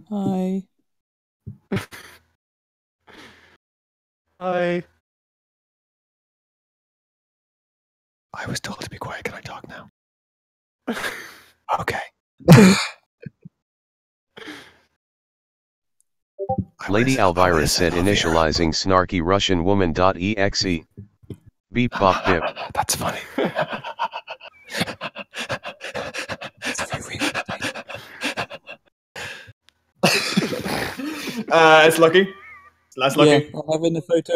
Hi. Hi. I was told to be quiet. Can I talk now? Okay. Lady Alvira said initializing snarky Russian woman.exe. Beep bop bip. That's funny. It's Lucky. It's last Lucky. Yeah, I'm having a photo.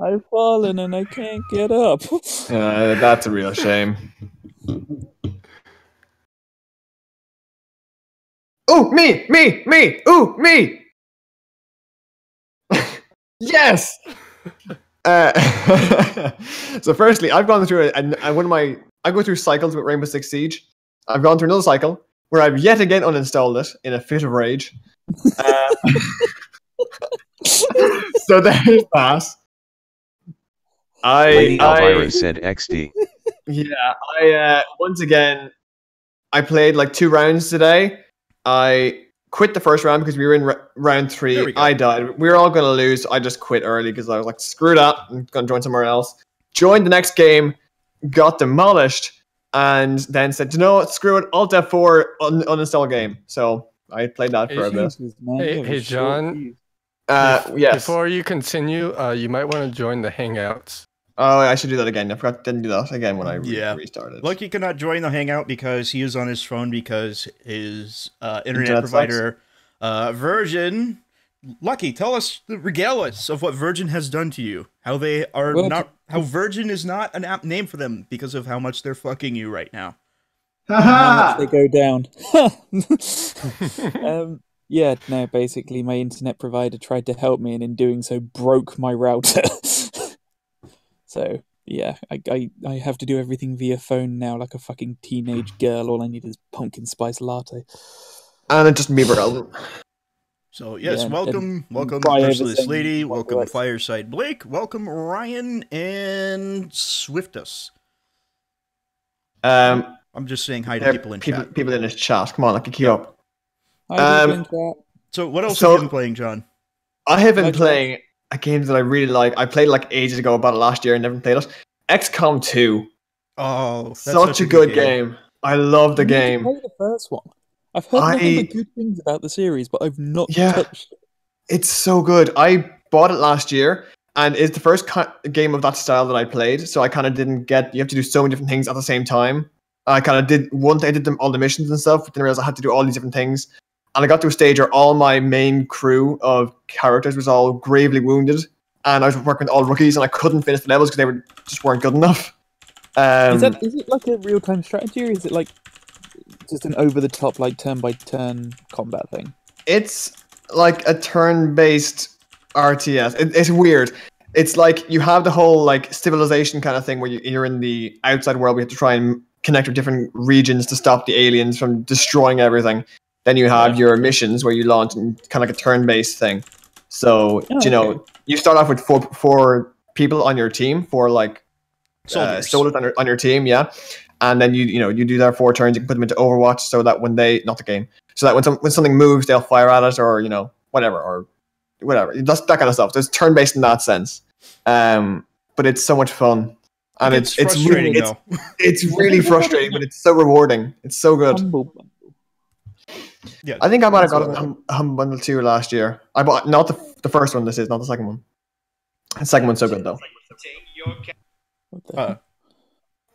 I've fallen and I can't get up. That's a real shame. Ooh, me! Ooh, me! Yes! So firstly, I've gone through I go through cycles with Rainbow Six Siege. I've gone through another cycle where I've yet again uninstalled it in a fit of rage. So there's that. Lady Alvira said XD. Yeah, once again, I played like 2 rounds today. I quit the first round because we were in round 3. I died. We were all going to lose. I just quit early because I was like, screw that. I'm going to join somewhere else. Joined the next game, got demolished, and then said, you know what, screw it. Alt F4, uninstall game. So I played that for a bit. Hey, John. Yes. Before you continue, you might want to join the Hangouts. Oh, I should do that again. I forgot. Didn't do that again when I restarted. Lucky cannot join the Hangout because he is on his phone because his internet provider, Virgin. Lucky, regale us of what Virgin has done to you. How they are how Virgin is not an apt name for them because of how much they're fucking you right now. How much they go down. Yeah, no, basically my internet provider tried to help me and in doing so broke my router. So, yeah, I have to do everything via phone now like a fucking teenage girl. All I need is pumpkin spice latte. And a Justin Bieber album. So, yes, welcome Merciless Lady, welcome Fireside Blake, welcome Ryan and Swiftus. I'm just saying hi to people in chat. People in this chat. Come on, like, keep up. So, what else have you been playing, John? I have been playing a game that I really like. I played like ages ago, about last year, and never played it. XCOM 2. Oh, that's such a good game. I love the game. Play the first one. I've heard nothing but good things about the series, but I've not touched it. It's so good. I bought it last year, and it's the first game of that style that I played. So I kind of didn't get. You have to do so many different things at the same time. I kind of did I did all the missions and stuff, but then I realized I had to do all these different things. And I got to a stage where all my main crew of characters was all gravely wounded, and I was working with all rookies, and I couldn't finish the levels because they just weren't good enough. Is it like a real-time strategy, or is it like just an over-the-top, like turn-by-turn combat thing? It's like a turn-based RTS. It's weird. It's like you have the whole like civilization kind of thing where you're in the outside world. We have to try and connect with different regions to stop the aliens from destroying everything. Then you have your missions where you launch and kind of like a turn-based thing. So, you start off with four people on your team, 4 like soldiers on your team, yeah. And then you do their 4 turns, you can put them into Overwatch so that when so that when something moves, they'll fire at it or, whatever. That's that kind of stuff. So it's turn-based in that sense. But it's so much fun. And it's frustrating, it's really frustrating, but it's so rewarding. It's so good. Yeah, I think I might have got a Humble Bundle 2 last year. I bought not the first one. This is not the second one. The second one's so good though.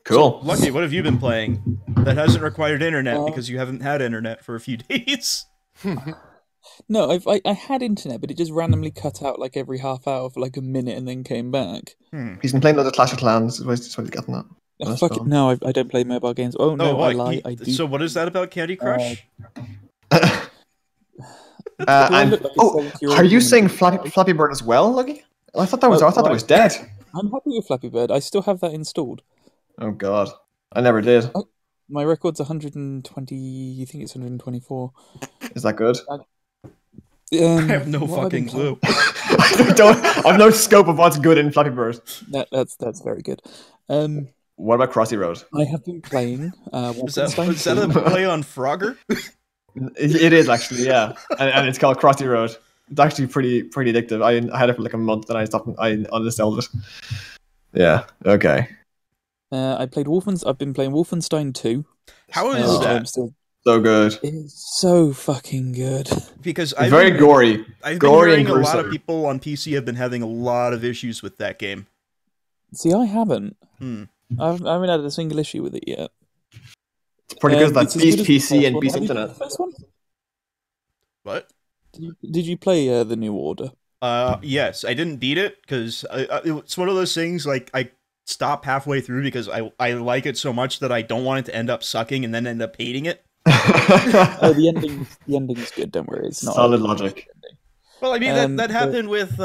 Cool. So, Lucky, what have you been playing that hasn't required internet because you haven't had internet for a few days? No, I had internet, but it just randomly cut out like every half hour for like a minute and then came back. He's been playing loads of Clash of Clans. That's what he's getting that. No, I don't play mobile games. Oh no, I lie. I do. So what is that about Candy Crush? Are you saying Flappy Bird as well, Lucky? I thought that was dead. I'm happy with Flappy Bird. I still have that installed. Oh god, I never did. My record's 120. I think it's 124. Is that good? I have no fucking clue. I've no scope of what's good in Flappy Bird. That's very good. What about Crossy Road? I have been playing Is that Wolfenstein 2. a play on Frogger? It is actually, yeah, and it's called Crossy Road. It's actually pretty addictive. I had it for like a month, and I stopped. I uninstalled it. Yeah. Okay. I've been playing Wolfenstein 2. How is that? So good. It's so fucking good. Because It's very gory. I've been Gory and hearing a lot of gruesome. people on PC have been having a lot of issues with that game. See, I haven't. Hmm. I haven't had a single issue with it yet. It's pretty good. That's it's as good Beast as the PC first and one. Beast Have you played Internet. the first one? What? Did you play the New Order? Yes, I didn't beat it because it's one of those things like I stop halfway through because I like it so much that I don't want it to end up sucking and then end up hating it. Oh, the ending's good. Don't worry, it's not Solid logic. Well, I mean that happened with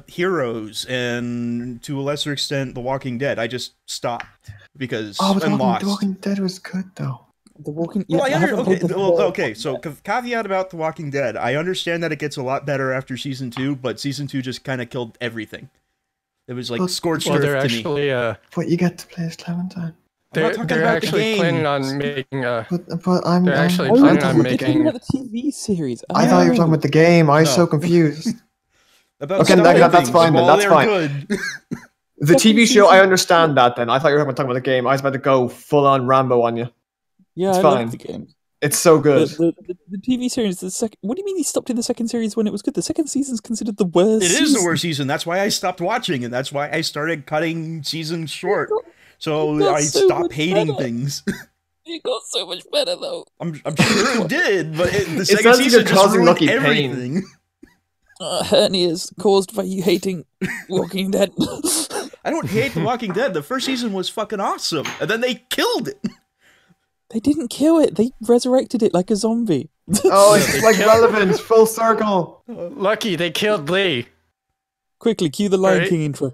Heroes and to a lesser extent The Walking Dead. I just stopped because I'm lost. The Walking Dead was good though. The Walking. Well, Yeah, okay. So caveat about The Walking Dead. I understand that it gets a lot better after season 2, but season 2 just kind of killed everything. It was like scorched earth they're to actually, me. But you get to play as Clementine. they're actually planning on making a. But I'm. They're actually Oh, planning you're on talking making. about the TV series. I thought you were talking about the game. I was No. so confused. About Okay, stopping that's things fine then, while that's they're fine. good. The TV show, I understand that. Then I thought you were talking about the game. I was about to go full on Rambo on you. Yeah, It's I fine. love the game. It's so good. The TV series, the second. What do you mean he stopped in the second series when it was good? The second season's considered the worst. It is the worst season. That's why I stopped watching, and that's why I started cutting seasons short. So got I so stopped much hating better. things. It got so much better though. I'm sure it did, but the second sounds like season you're just causing ruined Lucky pain. everything. Hernias caused by you hating Walking Dead. I don't hate The Walking Dead. The first season was fucking awesome, and then they killed it. They didn't kill it. They resurrected it like a zombie. Oh, it's like relevant, full circle. Lucky, they killed Lee. Quickly, cue the Lion Right. King intro.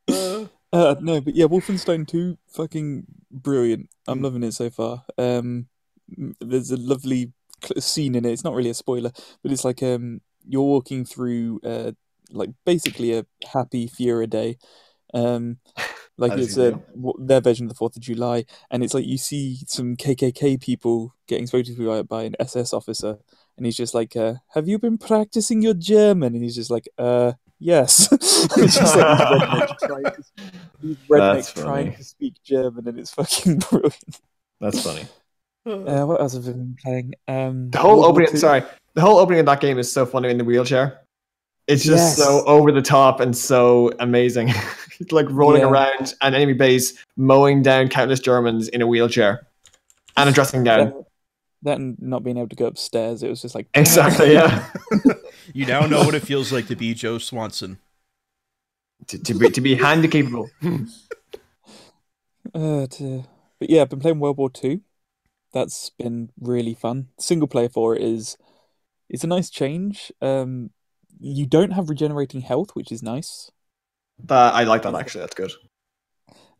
No, but yeah, Wolfenstein 2, fucking brilliant. I'm loving it so far. There's a lovely scene in it. It's not really a spoiler, but it's like you're walking through like basically a happy Fiora day. Like As it's you do. their version of the 4th of July, and it's like you see some KKK people getting spoken to by an SS officer, and he's just like, "Have you been practicing your German?" And he's just like, "Yes." It's just like these rednecks That's trying funny. to speak German, and it's fucking brilliant. That's funny. What else have I been playing? The whole World War opening, II. the whole opening of that game is so funny in the wheelchair. It's just Yes. so over the top and so amazing. It's like rolling Yeah. around an enemy base, mowing down countless Germans in a wheelchair and a dressing gown. That and not being able to go upstairs, it was just like Exactly, yeah. You now know what it feels like to be Joe Swanson. to be handy capable. But yeah, I've been playing World War II. That's been really fun. Single player for it it's a nice change. You don't have regenerating health, which is nice. I like that actually. That's good.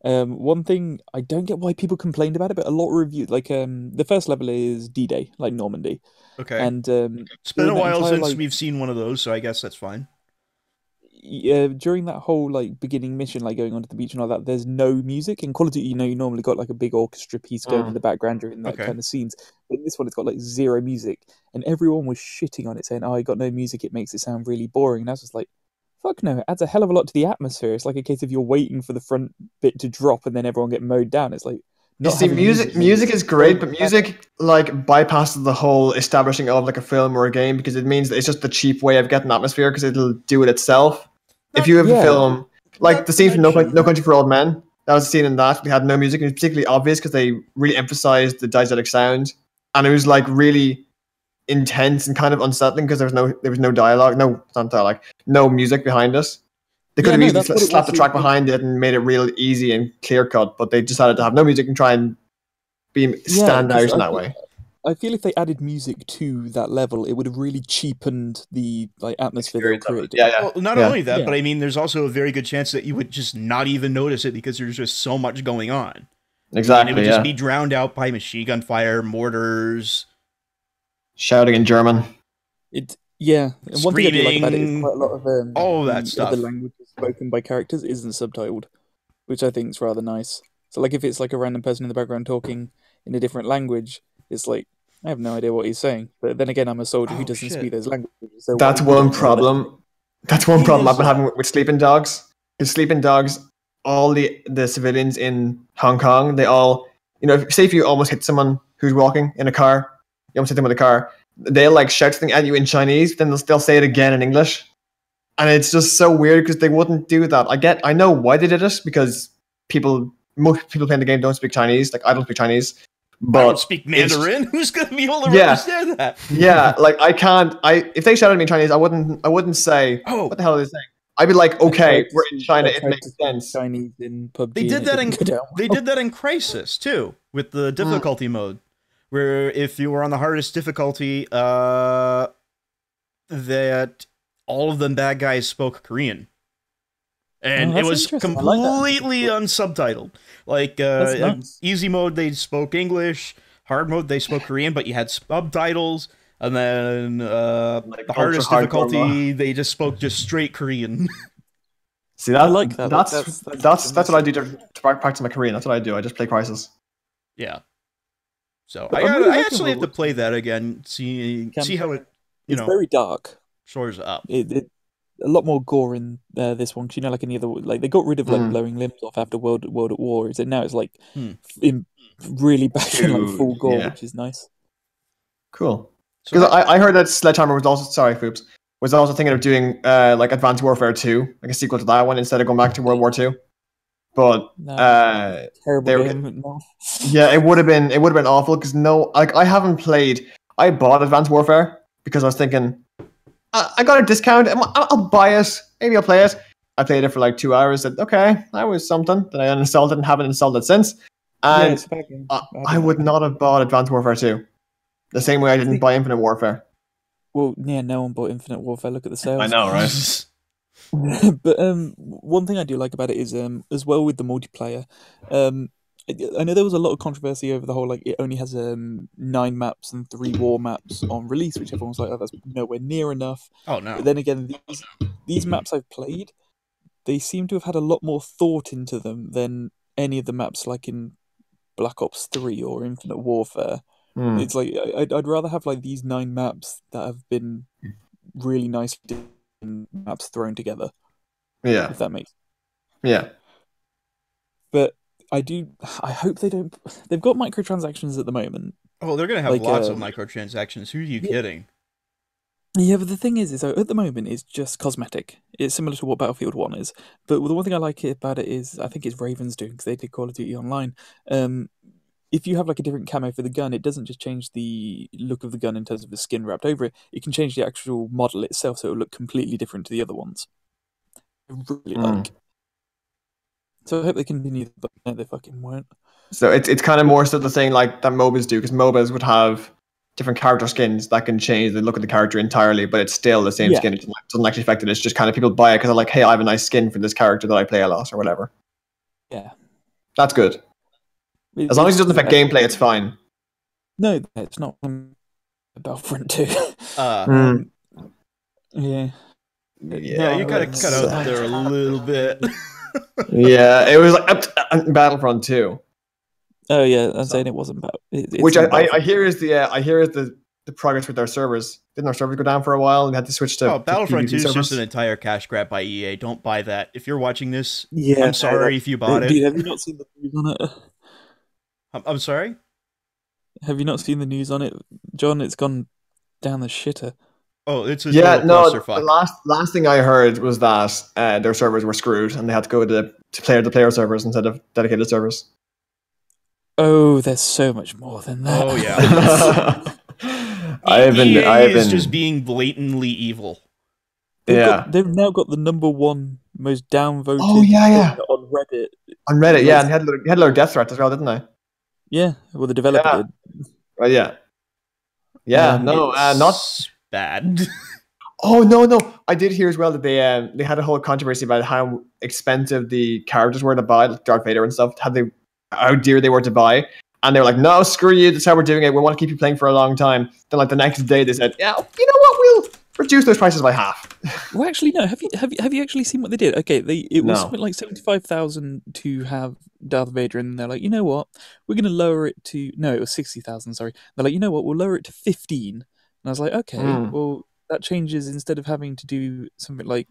One thing I don't get why people complained about it, but a lot of reviews like the first level is D-Day, like Normandy, Okay. and It's been a during that while entire, since like- we've seen one of those, so I guess that's fine. during that whole like beginning mission, like going onto the beach and all that, there's no music. In Call of Duty, you normally got like a big orchestra piece going in the background during that Okay. kind of scenes. But in this one, it's got like zero music, and everyone was shitting on it, saying, "Oh, I got no music. It makes it sound really boring." And I was just like, "Fuck no! It adds a hell of a lot to the atmosphere." It's like a case of you're waiting for the front bit to drop, and then everyone get mowed down. It's like You not see, having music is great, but music like bypasses the whole establishing of like a film or a game because it means that it's just the cheap way of getting atmosphere because it'll do it itself. If you have Yeah. a film like Not the scene from mention- No Country for Old Men, that was a scene in that they had no music, and it was particularly obvious because they really emphasized the diegetic sound, and it was like really intense and kind of unsettling because there was no dialogue, not dialogue, no music behind us. They could Yeah, have no, easily that's what it slapped the was. track behind it and made it real easy and clear cut, but they decided to have no music and try and stand out 'cause in that way. I feel if they added music to that level, it would have really cheapened the like atmosphere they were creating. Yeah. Well, not Yeah. only that, Yeah. but I mean, there's also a very good chance that you would just not even notice it because there's just so much going on. And it Exactly, would yeah. just be drowned out by machine gun fire, mortars. Shouting in German. And one thing I do like about it is Screaming, quite a lot of all of that the stuff. other languages spoken by characters isn't subtitled. which I think is rather nice. So like if it's like a random person in the background talking in a different language, it's like I have no idea what he's saying. But then again, I'm a soldier who doesn't speak those languages. So that's one problem. That's one problem I've been having with sleeping dogs. Because sleeping dogs, all the civilians in Hong Kong, they all, say if you almost hit someone who's walking in a car, you almost hit them with a car, they'll like shout something at you in Chinese, then they'll say it again in English. And it's just so weird because they wouldn't do that. I know why they did it, because most people playing the game don't speak Chinese. Like I don't speak Chinese. But I don't speak Mandarin. Who's gonna be able to understand that? Yeah, like I can't. If they shouted at me in Chinese, I wouldn't say, "Oh, what the hell are they saying?" I'd be like, "Okay, we're in China. It makes sense." Chinese in PUBG. They did that in Crysis too, with the difficulty mode, where if you were on the hardest difficulty, that all of the bad guys spoke Korean. And it was completely unsubtitled. Like, nice. easy mode, they spoke English. Hard mode, they spoke Korean, but you had subtitles. And then the hardest difficulty, they just spoke straight Korean. See, I like that. That's what I do to practice my Korean. That's what I do. I just play Crysis. Yeah. So I actually have to play that again. See how it, it's very dark. Shores up. A lot more gore in this one, because like any other, like they got rid of like blowing limbs off after World at War. So now it's like really back in like full gore, which is nice. Cool. Because I heard that Sledgehammer was also was also thinking of doing like Advanced Warfare 2, like a sequel to that one, instead of going back to World War 2. But terrible game. No. Yeah, it would have been awful because I haven't played. I bought Advanced Warfare because I was thinking, I got a discount. I'll buy it. Maybe I'll play it. I played it for like 2 hours. Said, okay, that was something. Then I uninstalled it and haven't installed it since. And I would not have bought Advanced Warfare 2. The same way I didn't buy Infinite Warfare. Well, yeah, no one bought Infinite Warfare. Look at the sales. I know, right? But one thing I do like about it is as well with the multiplayer. I know there was a lot of controversy over the whole like it only has 9 maps and 3 war maps on release, which everyone was like, oh, that's nowhere near enough. Oh no! But then again, these maps I've played, they seem to have had a lot more thought into them than any of the maps like in Black Ops 3 or Infinite Warfare. It's like I'd rather have like these 9 maps that have been really nice maps thrown together. Yeah, if that makes. Yeah, but I hope they don't. They've got microtransactions at the moment. Oh, they're gonna have lots of microtransactions. Who are you kidding? Yeah, but the thing is at the moment it's just cosmetic. It's similar to what Battlefield 1 is. But the one thing I like about it is I think it's Ravens doing, because they did Call of Duty Online. If you have like a different camo for the gun, it doesn't just change the look of the gun in terms of the skin wrapped over it. It can change the actual model itself, so it'll look completely different to the other ones. I really like. So I hope they continue, but no, they fucking won't. So it's kind of more so the thing like that MOBAs do, because MOBAs would have different character skins that can change the look of the character entirely, but it's still the same skin. It doesn't actually affect it. It's just kind of people buy it because they're like, hey, I have a nice skin for this character that I play a lot or whatever. Yeah. That's good. As long as it doesn't affect gameplay, it's fine. No, it's not Battlefront 2. Yeah, you gotta cut out there a little bit. Yeah, it was like Battlefront 2. Oh yeah, I'm saying it wasn't bad. Which I hear is the progress with their servers. Didn't our servers go down for a while and had to switch to? Oh, Battlefront 2 is just an entire cash grab by EA. Don't buy that. If you're watching this, yeah, I'm sorry if you bought it. Dude, have you not seen the news on it? I'm sorry? Have you not seen the news on it, John? It's gone down the shitter. Oh, it's a the last thing I heard was that their servers were screwed and they had to go to player servers instead of dedicated servers. Oh, there's so much more than that. Oh yeah. EA is just being blatantly evil. They've now got the #1 most downvoted. Oh yeah. On Reddit. On Reddit, yeah, and they had a lot of death threats as well, didn't they? Yeah, well, the developer did. Right, yeah. Yeah, not bad. Oh no! I did hear as well that they had a whole controversy about how expensive the characters were to buy, like Darth Vader and stuff. How dear they were to buy, and they were like, "No, screw you! That's how we're doing it. We want to keep you playing for a long time." Then, like the next day, they said, "Yeah, you know what? reduce those prices by half. Well, actually, no. Have you actually seen what they did? Okay, it was No. something like 75,000 to have Darth Vader, and they're like, you know what, we're going to lower it to it was 60,000. Sorry, they're like, you know what, we'll lower it to 15. And I was like, okay, well that changes, instead of having to do something like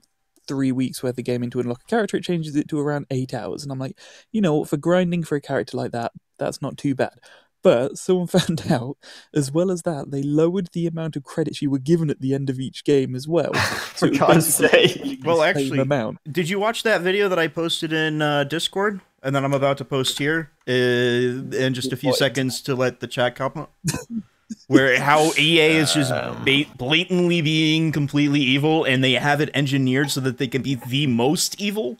3 weeks worth of gaming to unlock a character, it changes it to around 8 hours. And I'm like, you know what, for grinding for a character like that, that's not too bad. But someone found out, as well as that, they lowered the amount of credits you were given at the end of each game as well. For God's sake. Well, actually, did you watch that video that I posted in Discord? And then I'm about to post here in just a few seconds to let the chat comment? Where how EA is just blatantly being completely evil, and they have it engineered so that they can be the most evil?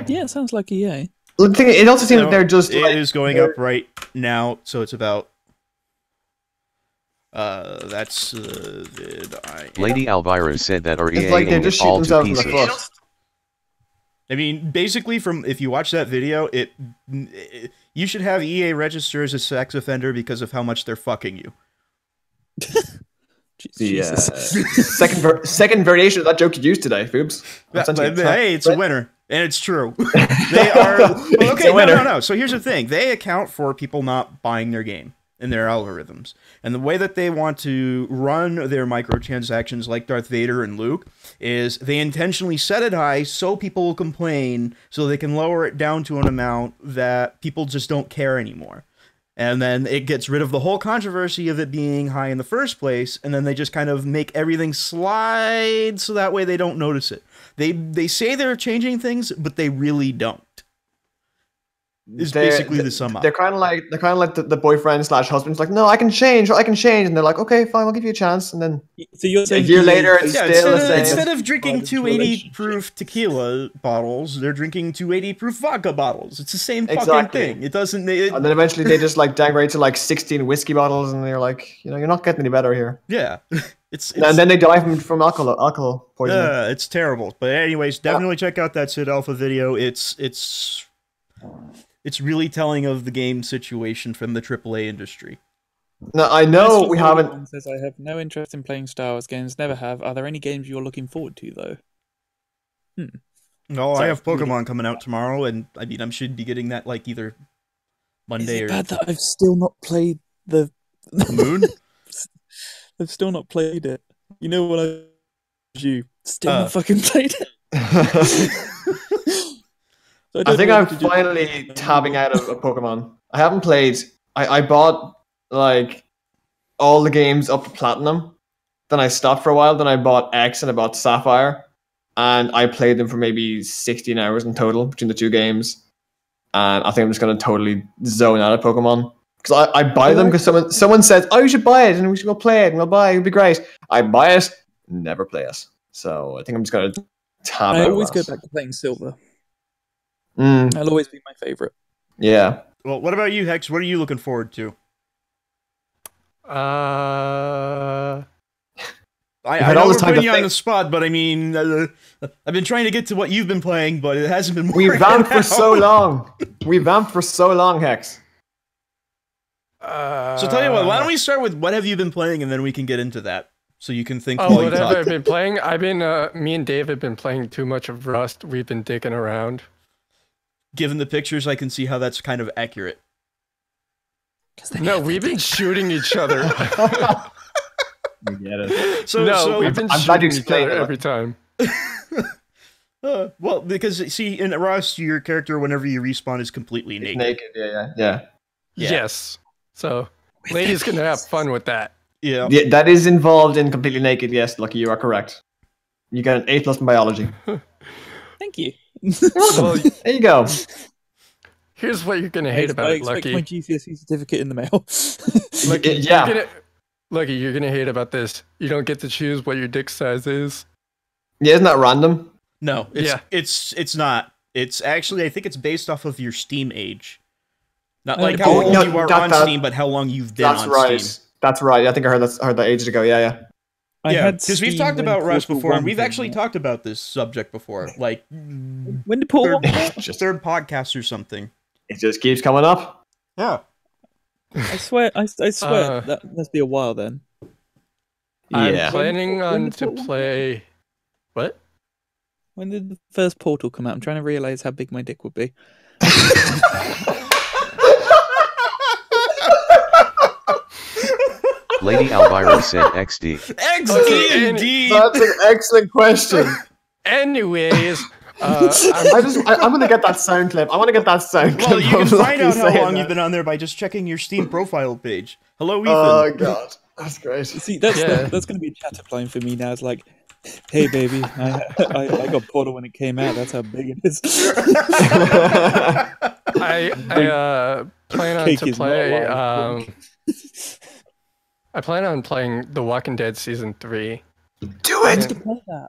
Yeah, it sounds like EA. It also seems like they're just... It is going up right now, so it's about... that's... Lady Alvira said that our EA like they're just all to shooting themselves in the pieces. foot. I mean, basically, if you watch that video, you should have EA register as a sex offender because of how much they're fucking you. Jesus. Second variation of that joke you used today, Foobs. Hey, it's a winner. And it's true. They are... Well, okay, no. So here's the thing. They account for people not buying their game in their algorithms. And the way that they want to run their microtransactions like Darth Vader and Luke is they intentionally set it high so people will complain so they can lower it down to an amount that people just don't care anymore. And then it gets rid of the whole controversy of it being high in the first place, and then they just kind of make everything slide so that way they don't notice it. They say they're changing things, but they really don't. Is basically the sum up. They're kind of like the boyfriend / husband's like, no, I can change, and they're like, okay, fine, I'll give you a chance, and then so you're saying a year later, it's still the same. Instead of drinking 280 proof tequila bottles, they're drinking 280 proof vodka bottles. It's the same fucking thing. It doesn't. And then eventually they just like downgrade to like 16 whiskey bottles, and they're like, you're not getting any better here. Yeah. And then they die from alcohol poisoning. Yeah, it's terrible. But anyways, definitely check out that Sid Alpha video. It's really telling of the game situation from the AAA industry. No, I know we haven't. Says I have no interest in playing Star Wars games. Never have. Are there any games you're looking forward to though? No, I have Pokemon coming out tomorrow, and I mean I should be getting that like either Monday Is it or. bad that I've still not played the Moon? I've still not played it. You know what you still not fucking played it. So I think I'm finally tabbing out of Pokemon. I haven't played. I bought like all the games up to Platinum. Then I stopped for a while. Then I bought X and I bought Sapphire, and I played them for maybe 16 hours in total between the two games. And I think I'm just gonna totally zone out of Pokemon. Because I buy them because someone says, oh, you should buy it and we should go play it and we'll buy it, it'll be great. I buy it, never play it. So I think I'm just going to tab I out always of go that. back to playing Silver. Mm, That'll always be my favourite. yeah. Well, what about you, Hex? What are you looking forward to? I know we're putting you on the spot, but I mean, I've been trying to get to what you've been playing, but it hasn't been working. We vamped for so long. We vamped for so long, Hex. So tell you what, why don't we start with what have you been playing, and then we can get into that, so you can think. Oh, what have I been playing? I've been, me and Dave have been playing too much of Rust. We've been dicking around. Given the pictures, I can see how that's kind of accurate. No, we've been shooting each other. We get it. We've been shooting each other every time. Well, because see, in Rust, your character, whenever you respawn, is completely naked. Naked, yeah. Yes. So, ladies can have fun with that. Yeah. That is involved in completely naked. Yes, Lucky, you are correct. You got an A+ in biology. Thank you. Well, there you go. Here's what you're gonna hate about it, Lucky. I expect my GCSE certificate in the mail. Lucky, you're gonna hate about this. You don't get to choose what your dick size is. Yeah, isn't that random? No, it's not. It's actually, I think it's based off of your Steam age. Not like how old you are on Steam, but how long you've been on Steam. That's right. I think I heard that ages ago. Yeah. Yeah, because we've talked about Rust before, and we've actually talked about this subject before. Like, when did Portal 1 just third podcast or something. It just keeps coming up. Yeah. I swear, that must be a while then. Yeah. I'm planning When on the to Portal- play. What? When did the first Portal come out? I'm trying to realize how big my dick would be. Lady Alvira said XD. XD Okay, indeed. That's an excellent question. Anyways, I'm gonna get that sound clip. I want to get that sound clip. Well, you can of find Lucky out how saying long that. you've been on there by just checking your Steam profile page. Hello, Ethan. Oh god, that's great. See, that's Yeah. that's going to be a chat line for me now. It's like, hey baby, I got Portal when it came out. That's how big it is. I plan on Cake to is not play. live. I plan on playing The Walking Dead season 3. Do it. To play that.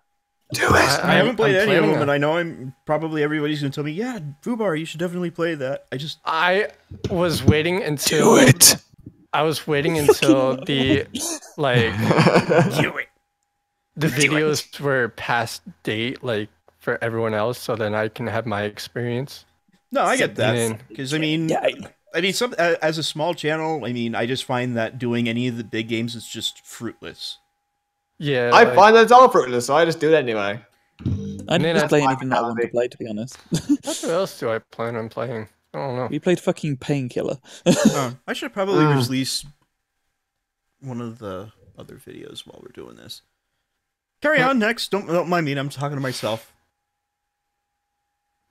Do it. I haven't played I'm any of planning them, on- and I know probably everybody's gonna tell me, yeah, FUBAR, you should definitely play that. I was waiting until Do it. I was waiting until the like Do it. the videos were past date, like for everyone else, so then I can have my experience. No, I get that. Then- Because I mean, as a small channel, I mean, I just find that doing any of the big games is just fruitless. Yeah, I like, find that it's all fruitless, so I just do it anyway. I then didn't I- play anything that I wanted to play, to be honest. what else do I plan on playing? I don't know. We played fucking Painkiller. I should probably release one of the other videos while we're doing this. Carry on next. Don't mind me. I'm talking to myself.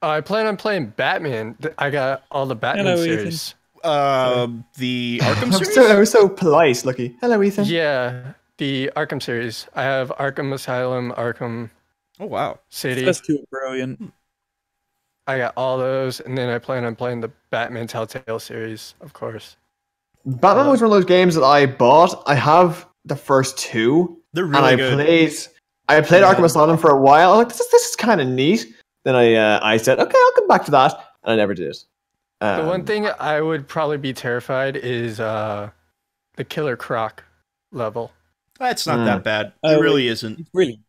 I plan on playing Batman. I got all the Batman Hello, Ethan. series. The Arkham I series. was so polite, Lucky. Hello, Ethan. Yeah, the Arkham series. I have Arkham Asylum, Arkham Oh wow. City. First two are brilliant. I got all those, and then I plan on playing the Batman Telltale series, of course. Batman was one of those games that I bought. I have the first two, They're and really I good. played Arkham Asylum for a while. I'm like, this is kind of neat. Then I said, okay, I'll come back to that, and I never did. The one thing I would probably be terrified is the Killer Croc level. That's not that bad. Oh, It really isn't. It's really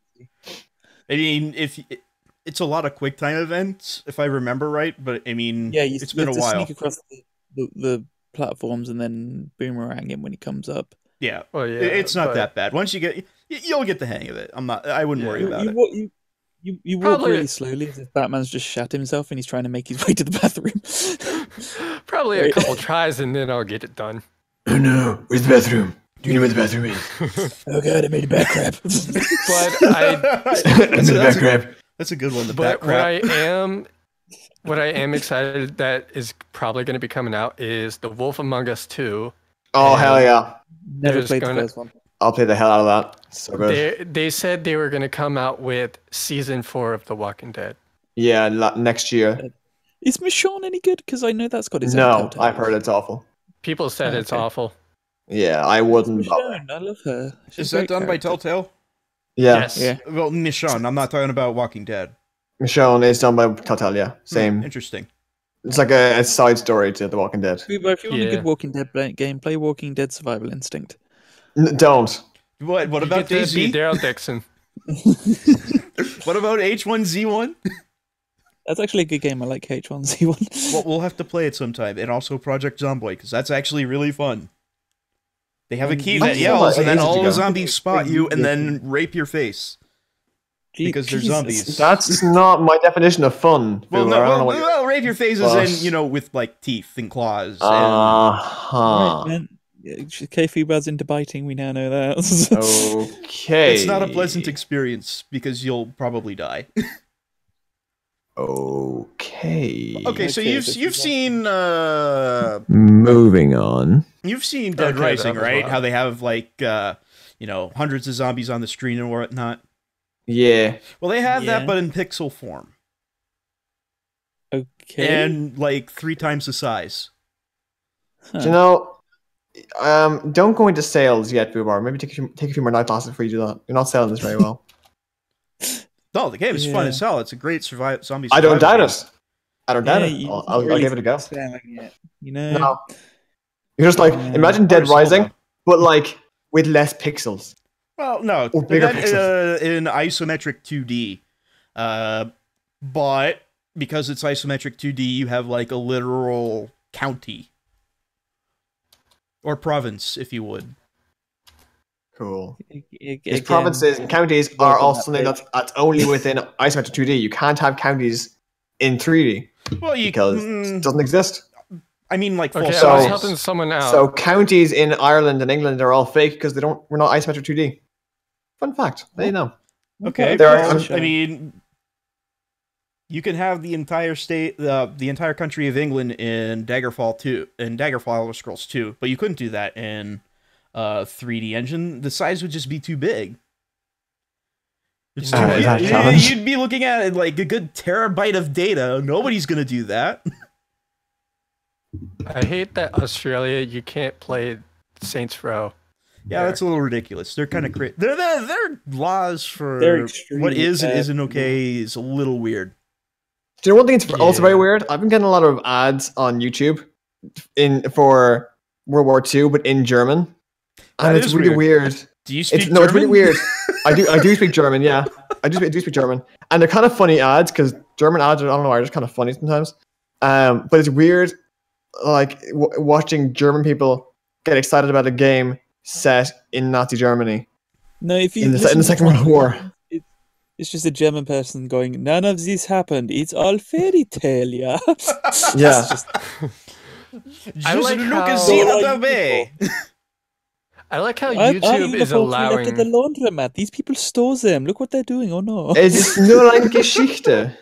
I mean, it's a lot of quick time events, if I remember right. But I mean, it's been a have to while. Sneak across the platforms and then boomerang him when he comes up. Yeah. Well, yeah, It's not but- that bad. Once you'll get the hang of it. I wouldn't worry about it. You walk Probably- really slowly as if Batman's just shat himself and he's trying to make his way to the bathroom. Probably a couple tries, and then I'll get it done. Oh no, where's the bathroom? Do you know where the bathroom is? Oh god, I made a back crap. But I That's a back crap. That's a good one. The back But what crap. what I am excited that is probably going to be coming out is The Wolf Among Us 2. Oh hell yeah! Never There's Oh, played the gonna- first one. I'll play the hell out of that. So good. They said they were going to come out with season 4 of The Walking Dead. Yeah, next year. Is Michonne any good? Because I know that's got his own No, Telltale. I've heard it's awful. People said it's Okay. awful. Yeah, I wouldn't bother. Michonne, I love her. She's Is a that great done by character. Telltale? Yeah, Yes. Yeah. Well, Michonne. I'm not talking about Walking Dead. Michonne is done by Telltale. Yeah, same. Interesting. It's like a side story to The Walking Dead. If you want a Yeah. good Walking Dead game, play Walking Dead Survival Instinct. Don't. What You about get to be DayZ? Daryl Dixon. What about H1Z1? That's actually a good game. I like H1Z1. Well, we'll have to play it sometime, and also Project Zomboid, because that's actually really fun. They have a key that yells, and then all the zombies spot you and then rape your face. Because they're zombies. That's not my definition of fun. Well, Boo, no, I don't know what well, rape your face Boss. is in, with like teeth and claws. And Uh-huh. Right, man. FUBAR's into biting. We now know that. Okay. it's not a pleasant experience because you'll probably die. Okay. Okay, so Okay, you've this you've is seen Moving on. you've seen Dead Okay, Rising, that was right? wild. How they have like hundreds of zombies on the screen and whatnot. Yeah. Well, they have Yeah. that, but in pixel form, Okay. and like 3 times the size. Do you know, don't go into sales yet, FUBAR. Maybe take a few more night classes before you do that. You're not selling this very well. No, the game is fun Yeah. as hell. It's a great zombie. I don't doubt survival it. I don't doubt it. you- I'll really give it a go. selling it, you know. No. You're just like, Yeah. imagine Dead Or Rising, Zelda. but like with less pixels. Well, no, Or bigger that, in isometric 2D, but because it's isometric 2D, you have like a literal county or province, if you would. Cool. Because Again, provinces and counties are also something that's only within isometric 2D. You can't have counties in 3D Well, because it doesn't exist. I mean, like full Okay, I So- was size. helping someone out. So counties in Ireland and England are all fake because we're not isometric 2D. Fun fact. There you know. Okay, There are- well, I mean, you can have the entire state, the entire country of England in Daggerfall 2, in Daggerfall Scrolls 2, but you couldn't do that in 3D Engine. The size would just be too big. It's too Is that a big. challenge? You'd be looking at like a good terabyte of data. Nobody's gonna do that. I hate that Australia, you can't play Saints Row. Yeah, that's a little ridiculous. They're kind of crazy. Their laws for They're extremely what is and bad. isn't okay is a little weird. Do you know one thing that's also Yeah. very weird? I've been getting a lot of ads on YouTube for World War II, but in German. That And it's is really weird. Do you speak It's German? really weird. I do speak German, yeah. I do speak German. And they're kind of funny ads because German ads, I don't know why, are just kind of funny sometimes. But it's weird, like watching German people get excited about a game set in Nazi Germany no, if you in the listen to Second World War. it's just a German person going, "None of this happened. It's all fairy tale, yeah." Yeah. It's just, I like how- I like how Aren't YouTube you is the folks who left at the allowing. laundromat? These people stole them. Look what they're doing. Oh no. Es ist nur eine Geschichte.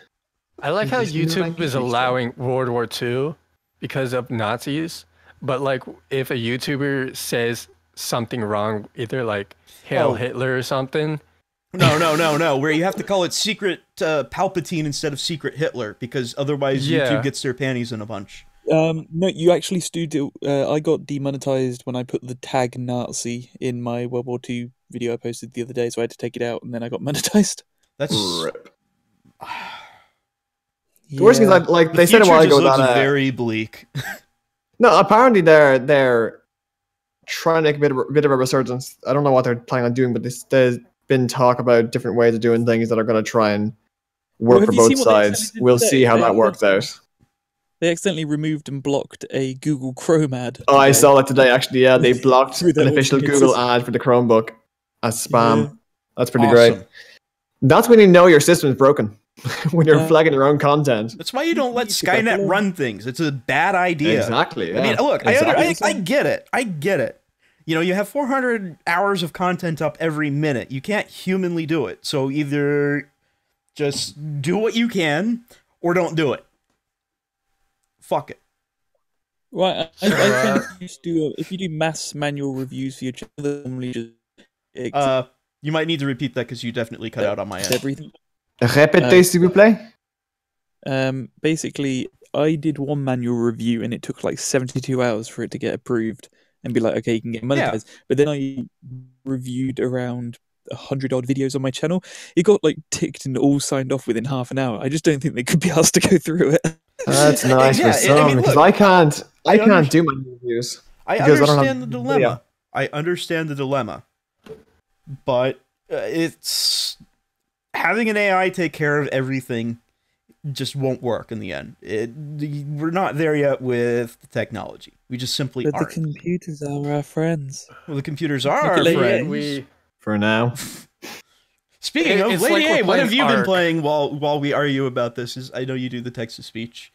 I like how Just new YouTube language is stuff. allowing World War II because of Nazis, but like if a YouTuber says something wrong, either like "Hail Oh. Hitler" or something, No. Where you have to call it secret Palpatine instead of secret Hitler because otherwise Yeah. YouTube gets their panties in a bunch. No, you actually do. I got demonetized when I put the tag Nazi in my World War II video I posted the other day, so I had to take it out, and then I got monetized. That's Rip. The worst thing is, like the they said a future while just ago looks that very bleak. no, apparently they're trying to make a bit of a resurgence. I don't know what they're planning on doing, but there's been talk about different ways of doing things that are going to try and Well, work have for you both seen what they sides. accidentally did We'll today? see how They that works out. They accidentally removed and blocked a Google Chrome ad. Oh, I today. saw that today. Actually, yeah, they blocked Through their an official automated Google system. ad for the Chromebook as spam. Yeah. That's pretty great. Awesome. That's when you know your system is broken when you're Yeah. flagging your own content. That's why you don't let You should go Skynet below. run things. It's a bad idea. Exactly. I mean, yeah. look, Exactly. I get it. I get it. You know, you have 400 hours of content up every minute. You can't humanly do it. So either just do what you can or don't do it. Fuck it. Right, I So, think you should do if you do mass manual reviews for your channel, they normally just You might need to repeat that because you definitely cut out on my end. everything. Répétez, s'il vous plaît. Basically, I did one manual review and it took like 72 hours for it to get approved and be like, okay, you can get monetized. But then I reviewed around 100 odd videos on my channel. It got like ticked and all signed off within half an hour. I just don't think they could be asked to go through it. That's nice Yeah, for I some mean, because look, I can't I do my reviews. I Because I don't understand have the video. dilemma. I understand the dilemma. But it's having an AI take care of everything just won't work in the end. We're not there yet with the technology. We just simply But the aren't. computers are our friends. Well, the computers are our Lady A, friends. we For now. Speaking of, It's Lady like A, we're what have playing you been Ark. playing while we argue about this? I know you do the text to speech.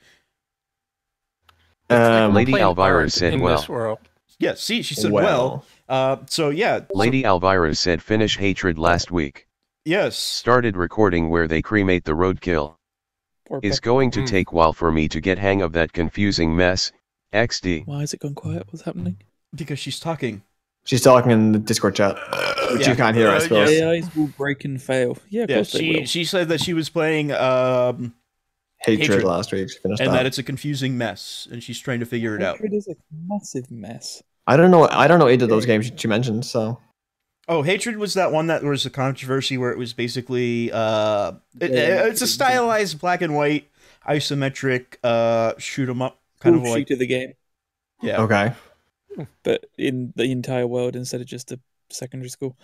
Lady playing Alvira Ark said in well. this world. Yeah, see, she said well. So yeah. Lady Alvira said finish Hatred last week. Yes. Started recording where they cremate the roadkill. Or Is Pep- going to take while for me to get hang of that confusing mess. XD. Why has it gone quiet? What's happening? Because she's talking. She's talking in the Discord chat, which Yeah. you can't hear, I suppose. AIs will break and fail. Yeah, of Yeah, course they will. she said that she was playing Hatred Hatred. last week. She finished and that. that it's a confusing mess and she's trying to figure it out. Hatred is a massive mess. I don't know either of those games she mentioned. So Oh, Hatred was that one that was a controversy where it was basically it's a stylized black and white isometric shoot 'em up kind Cool of like shoot of the game, yeah. okay. but in the entire world instead of just a secondary school.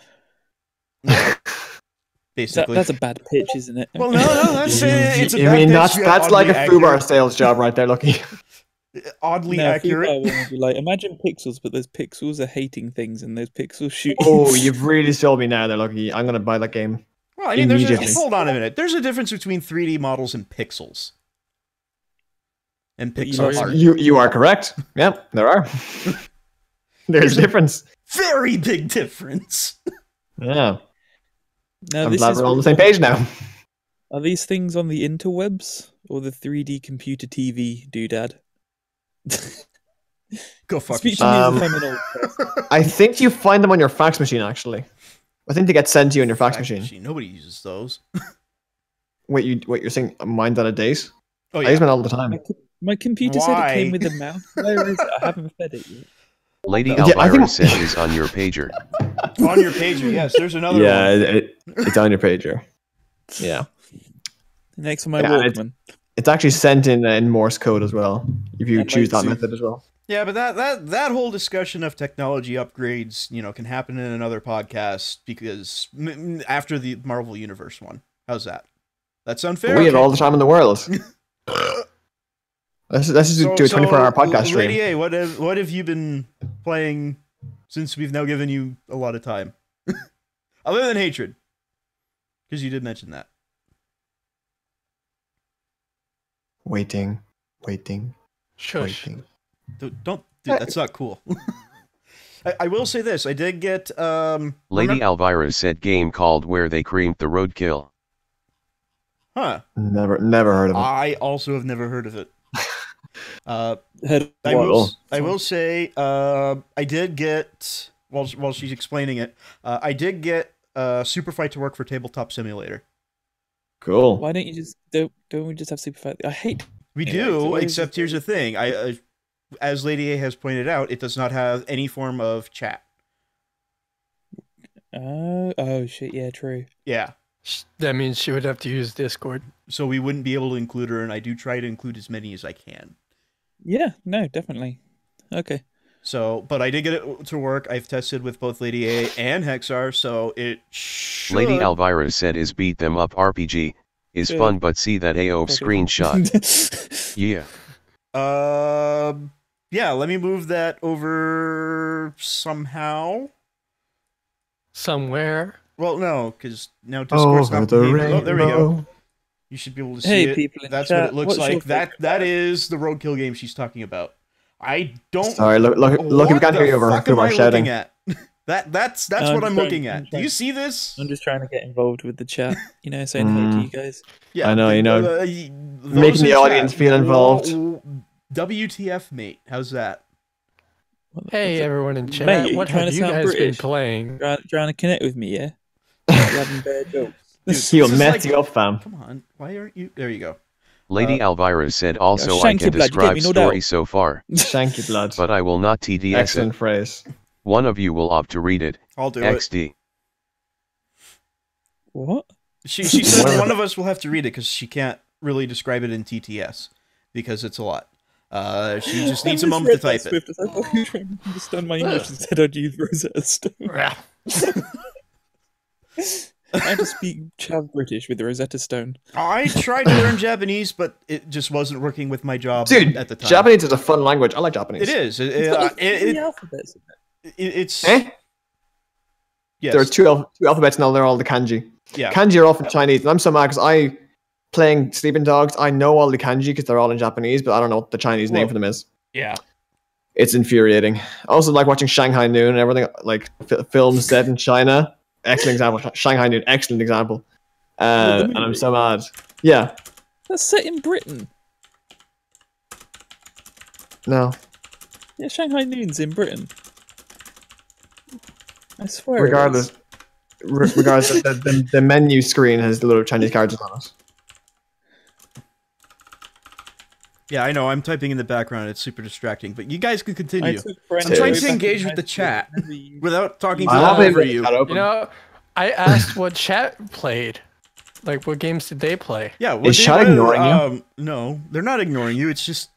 Basically. That's a bad pitch, isn't it? Well, no, that's it's a I bad mean pitch, that's like a oddly accurate. FUBAR sales job right there, Lucky. Oddly No, accurate. FUBAR one would be like, imagine pixels, but those pixels are hating things, and those pixels shoot. Oh, you've really sold me now. There, Lucky. I'm gonna buy that game. Well, I mean, there's Immediately. hold on a minute. There's a difference between 3D models and pixels. And But you pixel like- art. You are correct. Yeah, there are. There's a difference. Very big difference. Yeah. Now, I'm this glad is we're on the same page now. Are these things on the interwebs or the 3D computer TV doodad? Go fuck Speak yourself. to me as if I'm an old person. I think you find them on your fax machine, actually. I think they get sent to you on your fax machine. Nobody uses those. Wait, you're saying mine's out of date? Oh I yeah. use mine all the time. My computer said it Why? came with a mouse. Where is it? I haven't fed it yet. Lady Yeah, I Alvira think- said is on your pager. On your pager, yes. There's another Yeah, one. it's on your pager. Yeah. Next on my Yeah, and Walkman. It's actually sent in Morse code as well, if you That choose that makes method as well. Yeah, but that whole discussion of technology upgrades, can happen in another podcast because after the Marvel Universe one. How's that? That sound fair? We have Okay. all the time in the world. Let's just do a 24-hour podcast stream. Lady A, what have you been playing since we've now given you a lot of time? Other than Hatred. Because you did mention that. Waiting. Shush. Waiting. Don't dude, that's not cool. I will say this, I did get Lady Alvira said game called Where They Creamed the Roadkill. Huh. Never heard of it. I also have never heard of it. Head I Whoa. will say I did get while she's explaining it, I did get Super Fight to work for Tabletop Simulator. Cool. Why don't you just don't we just have Super Fight? I hate. We Anyway, so do, what is except it? here's the thing. I as Lady A has pointed out, it does not have any form of chat. Oh shit! Yeah, true. Yeah. That means she would have to use Discord. So we wouldn't be able to include her, and I do try to include as many as I can. Yeah, no, definitely. Okay. So, but I did get it to work. I've tested with both Lady A and HexarG, so it should. Lady Alvira said is beat them up RPG. Is Good. fun but see that AO Okay. screenshot. Yeah. Yeah, let me move that over somehow. Somewhere. Well, no, because now Discord's Over not. the Oh, there we go. rainbow. You should be able to see Hey, it. people in That's chat, what it looks what's your like. That favorite that is the roadkill game she's talking about. I don't. Sorry, look, we What can't hear you over the fuck am I Kumar shouting. looking at? That's I'm what I'm trying- looking I'm at. Do trying- you see this? I'm just trying to get involved with the chat. Saying hello to you guys. Yeah, I know, those making in the audience feel involved. WTF, mate? How's that? What the Hey, fuck's everyone in chat. Mate, are you what trying have to you sound guys British? been playing? trying to connect with me? Yeah. Having bad jokes. Dude, He'll this is mess like- you up, fam. Come on, why aren't you? There you go. Lady Alvira said also I shank can you, blood, you get describe me, no story doubt. so far, Shank you, blood. but I will not TDS Excellent it. phrase. One of you will opt to read it. I'll do it. XD. What? She said one of us will have to read it because she can't really describe it in TTS because it's a lot. She just needs a moment to type it. I thought you were trying to understand my English and said I'd use Rosetta Stone. I had to speak Chav British with the Rosetta Stone. I tried to learn Japanese, but it just wasn't working with my job Dude, at the time. Japanese is a fun language. I like Japanese. It is. It's got like three alphabets. It's Eh? yes. There are two alphabets now. They're all the kanji. Yeah. Kanji are all from Chinese, and I'm so mad because playing Sleeping Dogs, I know all the kanji because they're all in Japanese, but I don't know what the Chinese name Well- for them is. Yeah. It's infuriating. I also like watching Shanghai Noon and everything, like films set in China. Excellent example. Shanghai Noon, excellent example. the And I'm movie? so mad. Yeah. That's set in Britain. No. Yeah, Shanghai Noon's in Britain. I swear. it Regardless, is. regardless, the menu screen has the little Chinese characters on it. Yeah, I know. I'm typing in the background. It's super distracting, but you guys can I continue. took French I'm trying way to back in engage high with the school. chat. Never used- Without talking I have over it you. open. You know, I asked what chat played. Like, what games did they play? Yeah. Is chat ignoring you? No, they're not ignoring you. It's just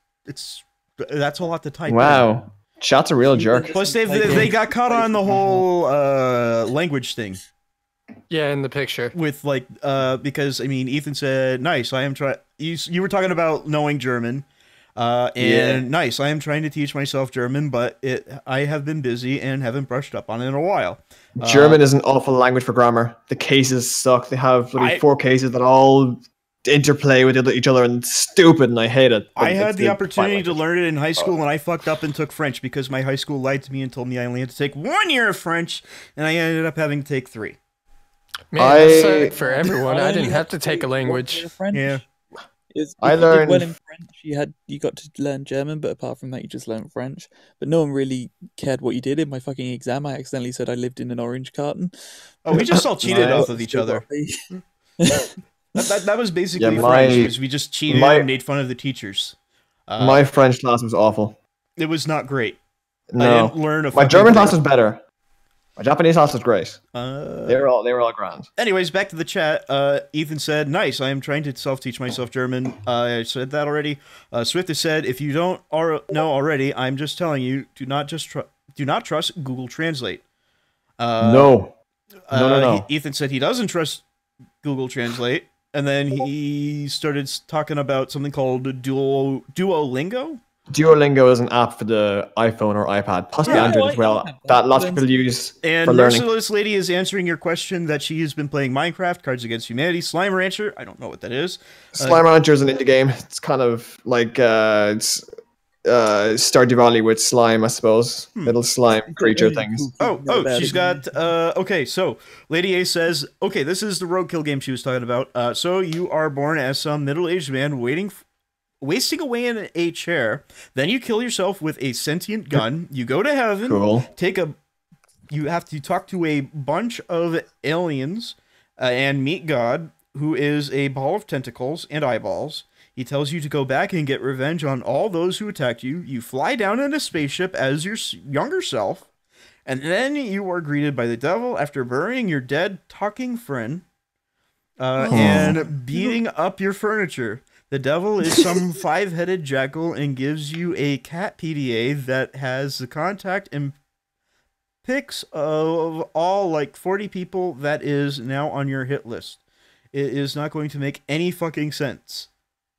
that's a lot to type. in. Wow. Chat's a real jerk. Plus, they got caught on the whole language thing Yeah, in the picture. with like because I mean Ethan said nice. I am trying. You were talking about knowing German. And nice. I am trying to teach myself German, but I have been busy and haven't brushed up on it in a while. German is an awful language for grammar. The cases suck. They have 4 cases that all interplay with each other, and it's stupid, and I hate it. I had the opportunity to learn it in high school, and I fucked up and took French because my high school lied to me and told me I only had to take 1 year of French, and I ended up having to take 3. Man, that sucked for everyone. I didn't have to take a language. Yeah. I you learned did well in French. You got to learn German, but apart from that, you just learned French. But no one really cared what you did. In my fucking exam, I accidentally said I lived in an orange carton. Oh, we just all cheated off of each other. That was basically French. We just cheated and made fun of the teachers. My French class was awful. It was not great. No. I didn't learn my German class was better. My Japanese class was great. They were all grand. Anyways, back to the chat. Ethan said, "Nice. I am trying to self-teach myself German." I said that already. Swift has said, "If you don't know already, I'm just telling you, do not trust Google Translate." No. Ethan said he doesn't trust Google Translate, and then he started talking about something called Duolingo. Duolingo is an app for the iPhone or iPad, possibly Android as well, that lots of people use and for learning. Merciless Lady is answering your question that she has been playing Minecraft, Cards Against Humanity, Slime Rancher. I don't know what that is. Slime Rancher is an indie game. It's kind of like Stardew Valley with slime, I suppose. Little slime creature things. She's got... okay, so Lady A says, okay, this is the roadkill game she was talking about. So you are born as some middle-aged man wasting away in a chair. Then you kill yourself with a sentient gun. You go to heaven. Cool. You have to talk to a bunch of aliens and meet God, who is a ball of tentacles and eyeballs. He tells you to go back and get revenge on all those who attacked you. You fly down in a spaceship as your younger self, and then you are greeted by the devil after burying your dead talking friend and beating up your furniture. The devil is some 5-headed jackal and gives you a cat PDA that has the contact and pics of all like 40 people that is now on your hit list. It is not going to make any fucking sense.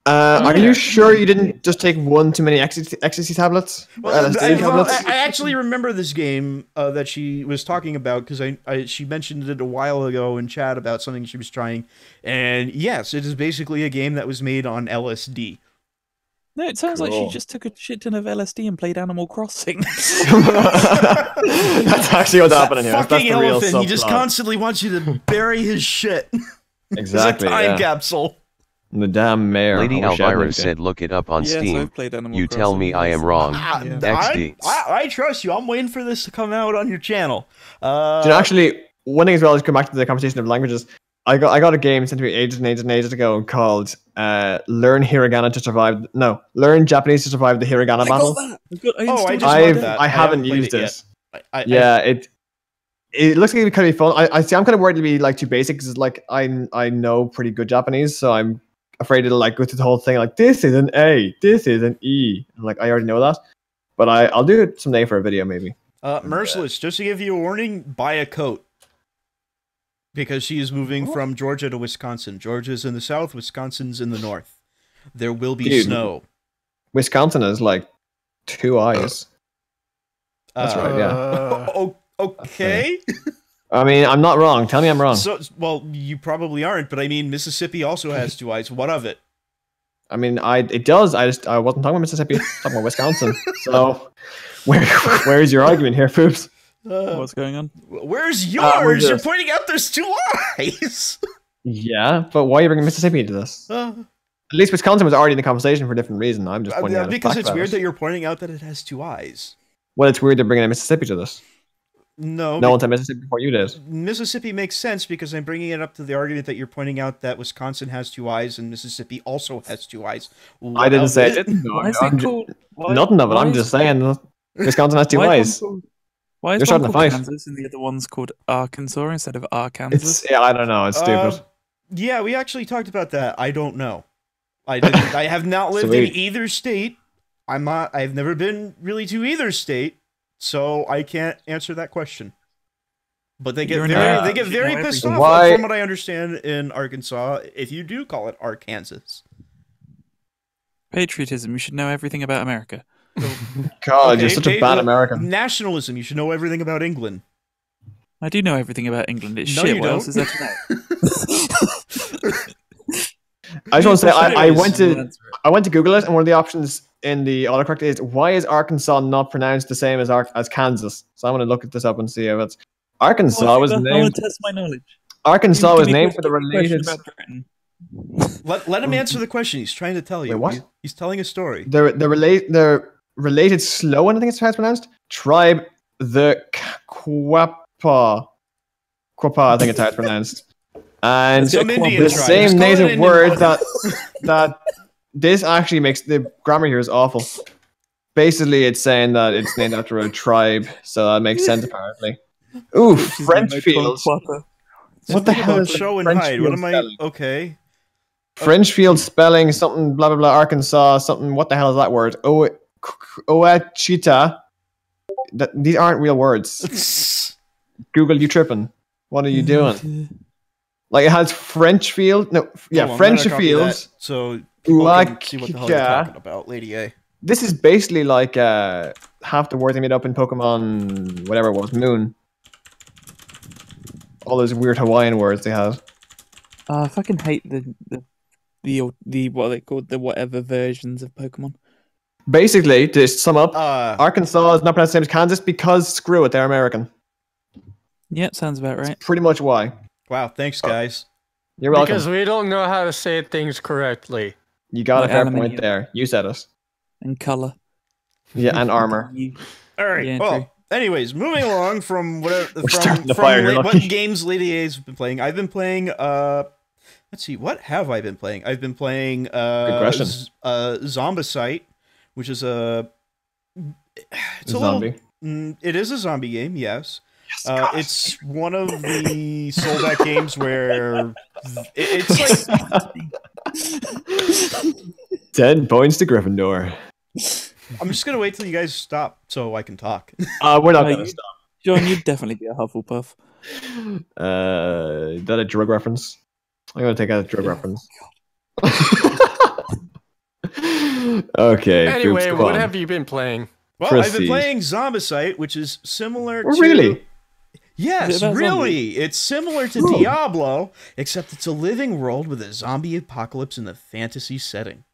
Are you sure you didn't just take one too many ecstasy tablets? I actually remember this game that she was talking about because she mentioned it a while ago in chat about something she was trying. And yes, it is basically a game that was made on LSD. No, it sounds like she just took a shit ton of LSD and played Animal Crossing. That's actually what's happening here. That's fucking the real elephant. He just subplot. constantly wants you to bury his shit. Exactly. It's a time capsule. The damn mayor. Lady Alvira said look it up on Yes, Steam. I've played Animal You tell me I Crossing, am wrong. Yeah. I trust you. I'm waiting for this to come out on your channel. Actually, one thing as well is come back to the conversation of languages. I got a game sent to me ages and ages and ages ago called Learn Hiragana to Survive. No, Learn Japanese to Survive the Hiragana Battle. I haven't used it. It looks like it'd be kind of fun. I'm kind of worried it'll be like too basic because like I know pretty good Japanese, so I'm afraid it'll like go through the whole thing like this is an A, this is an E. And, like I already know that, but I'll do it someday for a video maybe. Merciless, just to give you a warning, buy a coat. Because she is moving from Georgia to Wisconsin. Georgia's in the south, Wisconsin's in the north. There will be snow. Wisconsin is like 2 eyes. That's right, yeah. Okay. I mean, I'm not wrong. Tell me I'm wrong. Well, you probably aren't, but I mean, Mississippi also has 2 eyes. What of it? I mean, it does. I wasn't talking about Mississippi. I was talking about Wisconsin. So, where is your argument here, Foops? What's going on? Where's yours? You're pointing out there's 2 eyes. Yeah, but why are you bringing Mississippi into this? At least Wisconsin was already in the conversation for a different reason. I'm just pointing out because it's weird that you're pointing out that it has 2 eyes. Well, it's weird they're bringing in Mississippi to this. No one said Mississippi before you did. Mississippi makes sense because I'm bringing it up to the argument that you're pointing out that Wisconsin has 2 eyes and Mississippi also has 2 eyes. I didn't say it. Nothing of it. I'm just saying Wisconsin has 2 eyes. Why is one called Kansas and the other one's called Arkansas instead of Arkansas? I don't know. It's stupid. Yeah, we actually talked about that. I don't know. I have not lived in either state. I've never been really to either state, so I can't answer that question. But they get very pissed off from what I understand in Arkansas if you do call it Arkansas. Patriotism. You should know everything about America. God, you're such a bad American. Nationalism. You should know everything about England. I do know everything about England. It's No, shit. you What don't. else is there to know? I just want to say I went Anyways, to Google it, and one of the options in the autocorrect is why is Arkansas not pronounced the same as Kansas? So I'm going to look this up and see if it's Arkansas was I want named. to test my knowledge. Arkansas Give was me a named quick- for the quick question related. about Britain. Let him answer the question. He's trying to tell you. Wait, what? He's telling a story. The related Sloan, I think it's how it's pronounced. Tribe the Quapa. Quapa, I think it's how it's pronounced. And Some Indian the tribe. same Just call it native Indian word tribe. that this actually makes the grammar here is awful. Basically, it's saying that it's named after a tribe, so that makes sense apparently. Ooh, Which is French my fields. Quapper. What the hell is Show and French hide. What field am I? spelling? Okay. French field spelling something blah blah blah Arkansas something. What the hell is that word? Oachita. These aren't real words. Google, you tripping? What are you doing? Like it has French field. No, yeah, Hold on, French I'm gonna copy fields. that so people can see what the hell you're Oachita. talking about, Lady A. This is basically like half the words they made up in Pokemon, whatever it was, Moon. All those weird Hawaiian words they had. I fucking hate the what are they called, the whatever versions of Pokemon. Basically, to sum up, Uh, Arkansas is not pronounced the same as Kansas because screw it, they're American. Yep, sounds about right. Pretty much why. wow. Thanks, guys. You're welcome. Because we don't know how to say things correctly. You got Like a fair aluminium. point there. You said it. And color. Yeah, and armor. All right. Yeah, well, true. anyways, moving along from whatever starting the fire, you're what lucky. games Lady A's been playing. I've been playing. Let's see. What have I been playing? I've been playing question. Zombicide, which is a. It's a Zombie. little. It is a zombie game. Yes. It's one of the sold-out games where it's like 10 points to Gryffindor. I'm just gonna wait till you guys stop so I can talk. We're not Oh, gonna you- stop. John, you'd definitely be a Hufflepuff. Is that a drug reference? I'm gonna take out a drug reference. Okay. Anyway, Foops, go what on. have you been playing? Well, I've been Proceed. playing Zombicide, which is similar Oh, to. really? Yes, Is it about really. It's similar to Ooh. Diablo, except it's a living world with a zombie apocalypse in the fantasy setting.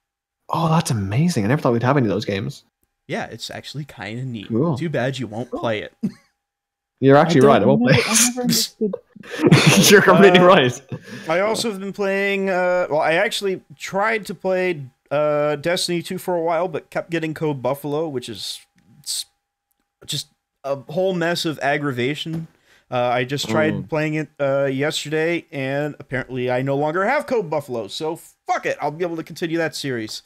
Oh, that's amazing. I never thought we'd have any of those games. Yeah, it's actually kind of neat. Cool. Too bad you won't play it. You're actually right. I won't play. never understood. You're completely right. I also have been playing. Well, I actually tried to play Destiny 2 for a while, but kept getting Code Buffalo, which is it's just a whole mess of aggravation. I just tried playing it yesterday, and apparently I no longer have Code Buffalo, so fuck it. I'll be able to continue that series.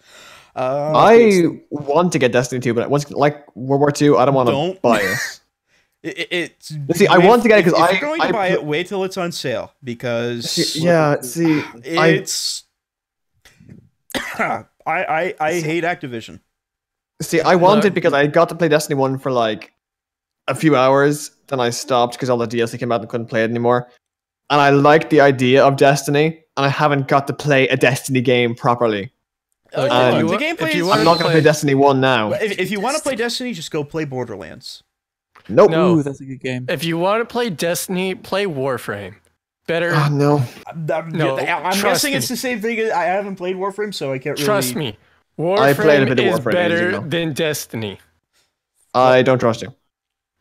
I want to get Destiny 2, but once like World War II, I don't want to Don't. buy it. It's. See, I want to get it 'cause if I- you're going to I buy pl- it, wait till it's on sale because Yeah, see, it's. I hate Activision. I want it because I got to play Destiny 1 for like a few hours, then I stopped because all the DLC came out and couldn't play it anymore. And I like the idea of Destiny, and I haven't got to play a Destiny game properly. Look, if you The wa- gameplay if you is- wanna I'm not going to play Destiny 1 now. If you want to play Destiny, just go play Borderlands. Nope. No. Ooh, that's a good game. If you want to play Destiny, play Warframe. Better. Oh, no. I'm trust guessing me. it's the same thing. I haven't played Warframe, so I can't really. Trust me. I played a Warframe bit of is Warframe better ages ago. than Destiny. I don't trust you.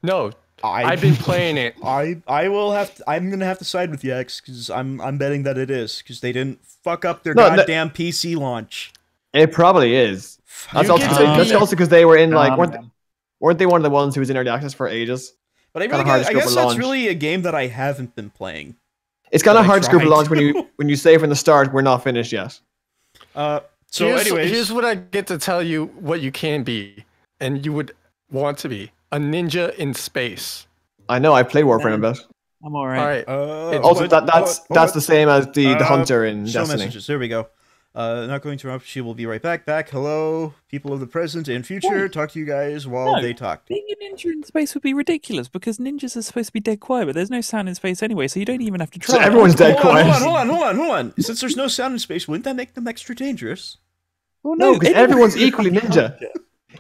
No, I've been playing it. I will have. I'm gonna have to side with X because I'm betting that it is because they didn't fuck up their No, goddamn PC launch. It probably is. That's You also get to that's be- also because they were in like Um, weren't they one of the ones who was in early access for ages? But I, Kinda really hard guess, to I scope guess a that's launch. really a game that I haven't been playing. It's kind But of I hard to scoop a tried launch to. when you say from the start we're not finished yet. So, anyways, Here's what I get to tell you what you can be, and you would want to be a ninja in space. I know I played Warframe a bit. I'm all All right. right. Also, that's the same as the hunter in show Destiny. messages. There we go. Not going to interrupt. She will be right back. Hello, people of the present and future. Talk to you guys while No. they talk. Being a ninja in space would be ridiculous because ninjas are supposed to be dead quiet, but there's no sound in space anyway, so you don't even have to try. So everyone's dead quiet. Hold on. Since there's no sound in space, wouldn't that make them extra dangerous? Well, No, because anyone everyone's can be a equally fucking ninja.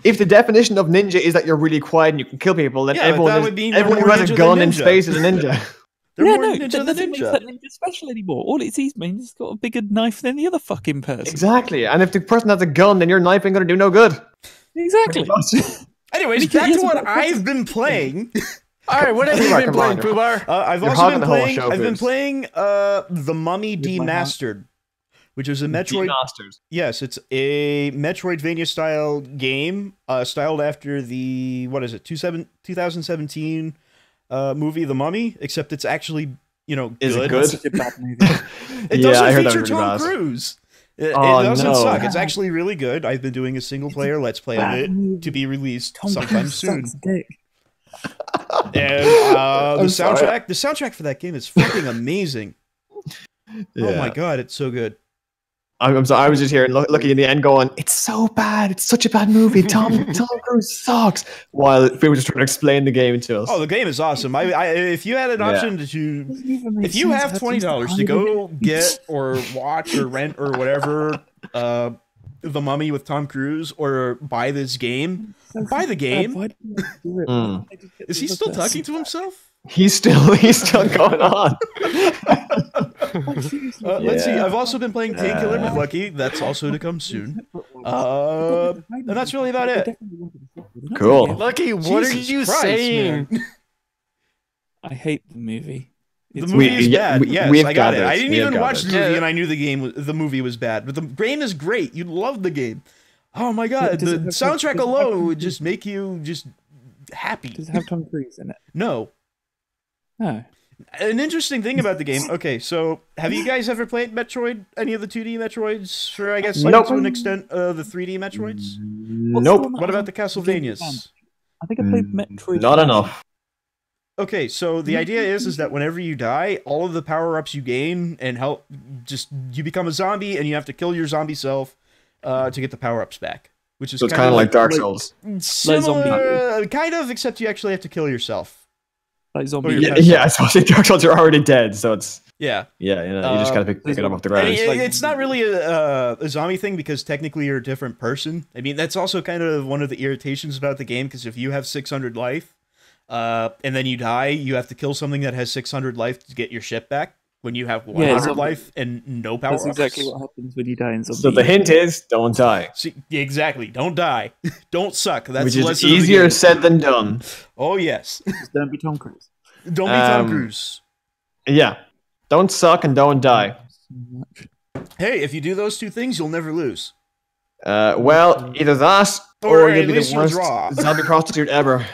If the definition of ninja is that you're really quiet and you can kill people, then Yeah, but that would mean you're everyone who more has a ninja gun than in ninja. space is a ninja. They're Yeah, more no, ninja that than doesn't make ninja. that ninja special anymore. All it sees means it's got a bigger knife than the other fucking person. Exactly. And if the person has a gun, then your knife ain't gonna do no good. Exactly. Anyways, Because back he to has what a better I've person. been playing. All right, what have you Fubar, been come playing, on. FUBAR? I've You're also hogging been the whole playing. show, I've been Bruce. playing The Mummy With my heart. Demastered, which is a Metroid. Masters. Yes, it's a Metroidvania style game, styled after the 2017 movie The Mummy, except it's actually good. Is it good? Such a bad movie. It Yeah, I doesn't heard that feature was really Tom bad. Cruise. It Oh, doesn't no. suck. It's actually really good. I've been doing a single player Let's Play of bad it movie. to be released Tom sometime Cruise soon. sucks dick. And I'm sorry. the soundtrack for that game is fucking amazing. Oh my god, it's so good. I'm sorry. I was just here looking in the end, going, "It's so bad. It's such a bad movie. Tom Cruise sucks." While we were just trying to explain the game to us. Oh, the game is awesome. If you had an Yeah. option if you have $20 to go get or watch or rent or whatever, The Mummy with Tom Cruise, or buy this game, buy the game. Why did you do it? Mm. Why did you get Is the he still reverse? talking to himself? He's still going on. Like, seriously, Let's see. Yeah. I've also been playing Painkiller with Lucky. That's also to come soon. And that's really about it. Cool. Lucky, what are Jesus you Christ, saying? man. I hate the movie. The It's movie We- is yeah, bad. we- Yes, we've I got it. gathered. I didn't We have even watch the gathered. movie, Yeah. and I knew the movie was bad. But the game is great. You'd love the game. Oh my god, does the it have- soundtrack does it have- alone would just make you just happy. Does it have Tom Cruise in it? No. No. An interesting thing about the game. Okay, so have you guys ever played Metroid? Any of the 2D Metroids? Or I guess Nope. to an extent, the 3D Metroids? Nope. What about the Castlevanias? I think I played Metroid. Not enough. Okay, so the idea is that whenever you die, all of the power-ups you gain and you become a zombie and you have to kill your zombie self to get the power-ups back. Which is So it's kind of like Dark like- Souls. similar, kind of, except you actually have to kill yourself. Like zombie. Oh, Yeah, yeah. So Dark Souls are already dead, so it's Yeah. you just gotta pick it up off the ground. And it's not really a zombie thing because technically you're a different person. I mean, that's also kind of one of the irritations about the game, because if you have 600 life and then you die, you have to kill something that has 600 life to get your shit back when you have 100 zombie. life and no power That's exactly what happens when you die in zombie. So the hint is, don't die. See, exactly. Don't die. Don't suck. That's Which the is lesson of the easier game. said than done. Oh, yes. Just don't be Tom Cruise. Don't be Tom Um, Cruise. Yeah. Don't suck and don't die. Hey, if you do those two things, you'll never lose. Well, either that Or or at you'll be least the you'll worst draw. zombie prostitute ever.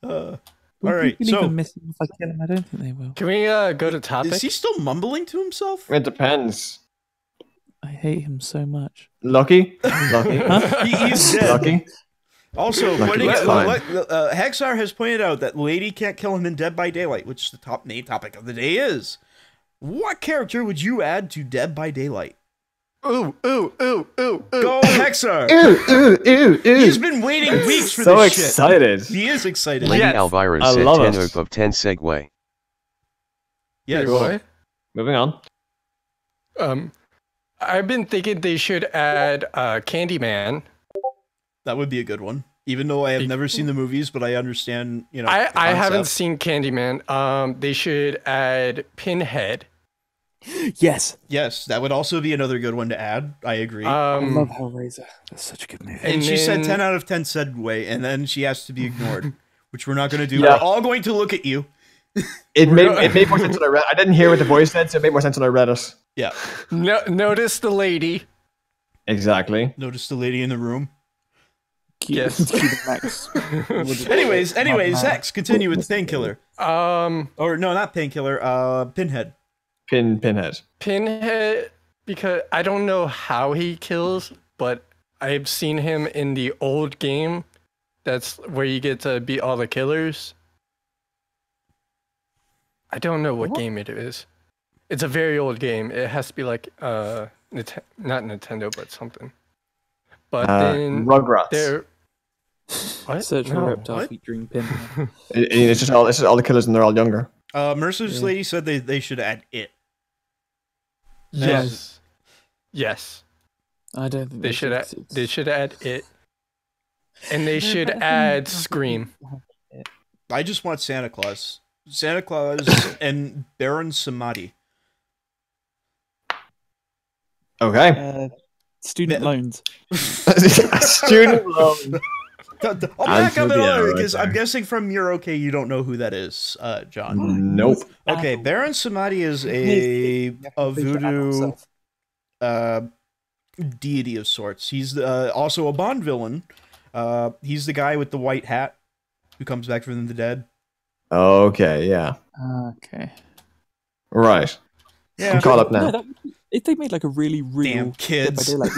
All right, People so even miss him if I kill him. I don't think they will. Can we go to topic? is he still mumbling to himself? It depends. I hate him so much. Lucky? Lucky? He's dead. Lucky? Also, Lucky, it's fine. Hexar has pointed out that Lady can't kill him in Dead by Daylight, which the main topic of the day is. What character would you add to Dead by Daylight? Ooh, ooh, ooh, ooh, ooh. Go, Hexar! Ooh. He's been waiting weeks for So this shit. excited. He is excited. Lady Yes. Alvira I said love 10 it. of 10 segue. Yes. What? Moving on. I've been thinking they should add Candyman. That would be a good one. Even though I have never seen the movies, but I understand, the I haven't concept. seen Candyman. They should add Pinhead. Yes. Yes, that would also be another good one to add. I agree. I love Hellraiser. That's such a good movie. and she said then- 10 out of 10 segue, and then she has to be ignored, which we're not going to do. Yeah. We're all going to look at you. It made more sense when I read. I didn't hear what the voice said, so it made more sense when I read it. Yeah. Notice the lady. Exactly. Notice the lady in the room. Yes. Max. Anyways, Hex, continue with Painkiller. Or no, not Painkiller, Pinhead. Pinhead. Pinhead, because I don't know how he kills, but I've seen him in the old game. That's where you get to beat all the killers. I don't know what game it is. It's a very old game. It has to be like not Nintendo, but something. But then Rugrats. there. What? Search for No. reptile what? featuring Pinhead. It's just all the killers, and they're all younger. Mercer's lady said they should add it. Yes. Yes. I don't think They should add it, and they should add Scream. I just want Santa Claus. Santa Claus and Baron Samedi. Okay. Student loans. Student loan. I'll back up it on because I'm guessing from your okay you don't know who that is, John. Nope. Okay, Baron Samedi is a voodoo deity of sorts. He's also a Bond villain. He's the guy with the white hat who comes back from the dead. Okay, yeah. Okay. Right. Yeah. I'm caught up now. No, if they made like a really real Damn kids. Dead by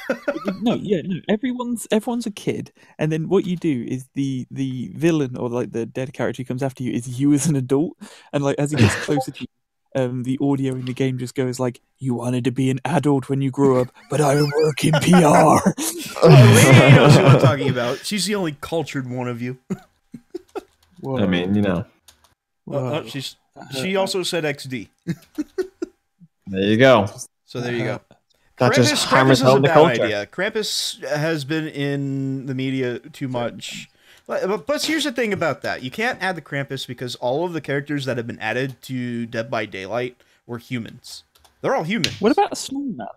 Daylight, no. Everyone's a kid, and then what you do is the villain or like the dead character who comes after you is you as an adult, and like as he gets closer to you, the audio in the game just goes like, "You wanted to be an adult when you grew up, but I work in PR." Lady knows who I'm talking about. She's the only cultured one of you. I mean, you know. She also said XD. There you go. So there you go. That just hammers Krampus is a home the bad culture. idea. Krampus has been in the media too much. But here's the thing about that. You can't add the Krampus because all of the characters that have been added to Dead by Daylight were humans. They're all human. What about a snowman?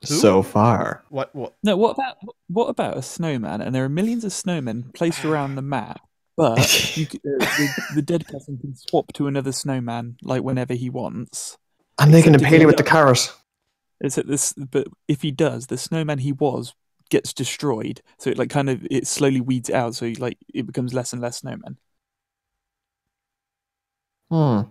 So far. What? No, what about a snowman? And there are millions of snowmen placed around the map, but the dead person can swap to another snowman like whenever he wants. And they can impale you with the carrot. But if he does, the snowman he was gets destroyed. So it slowly weeds out. So it becomes less and less snowmen. So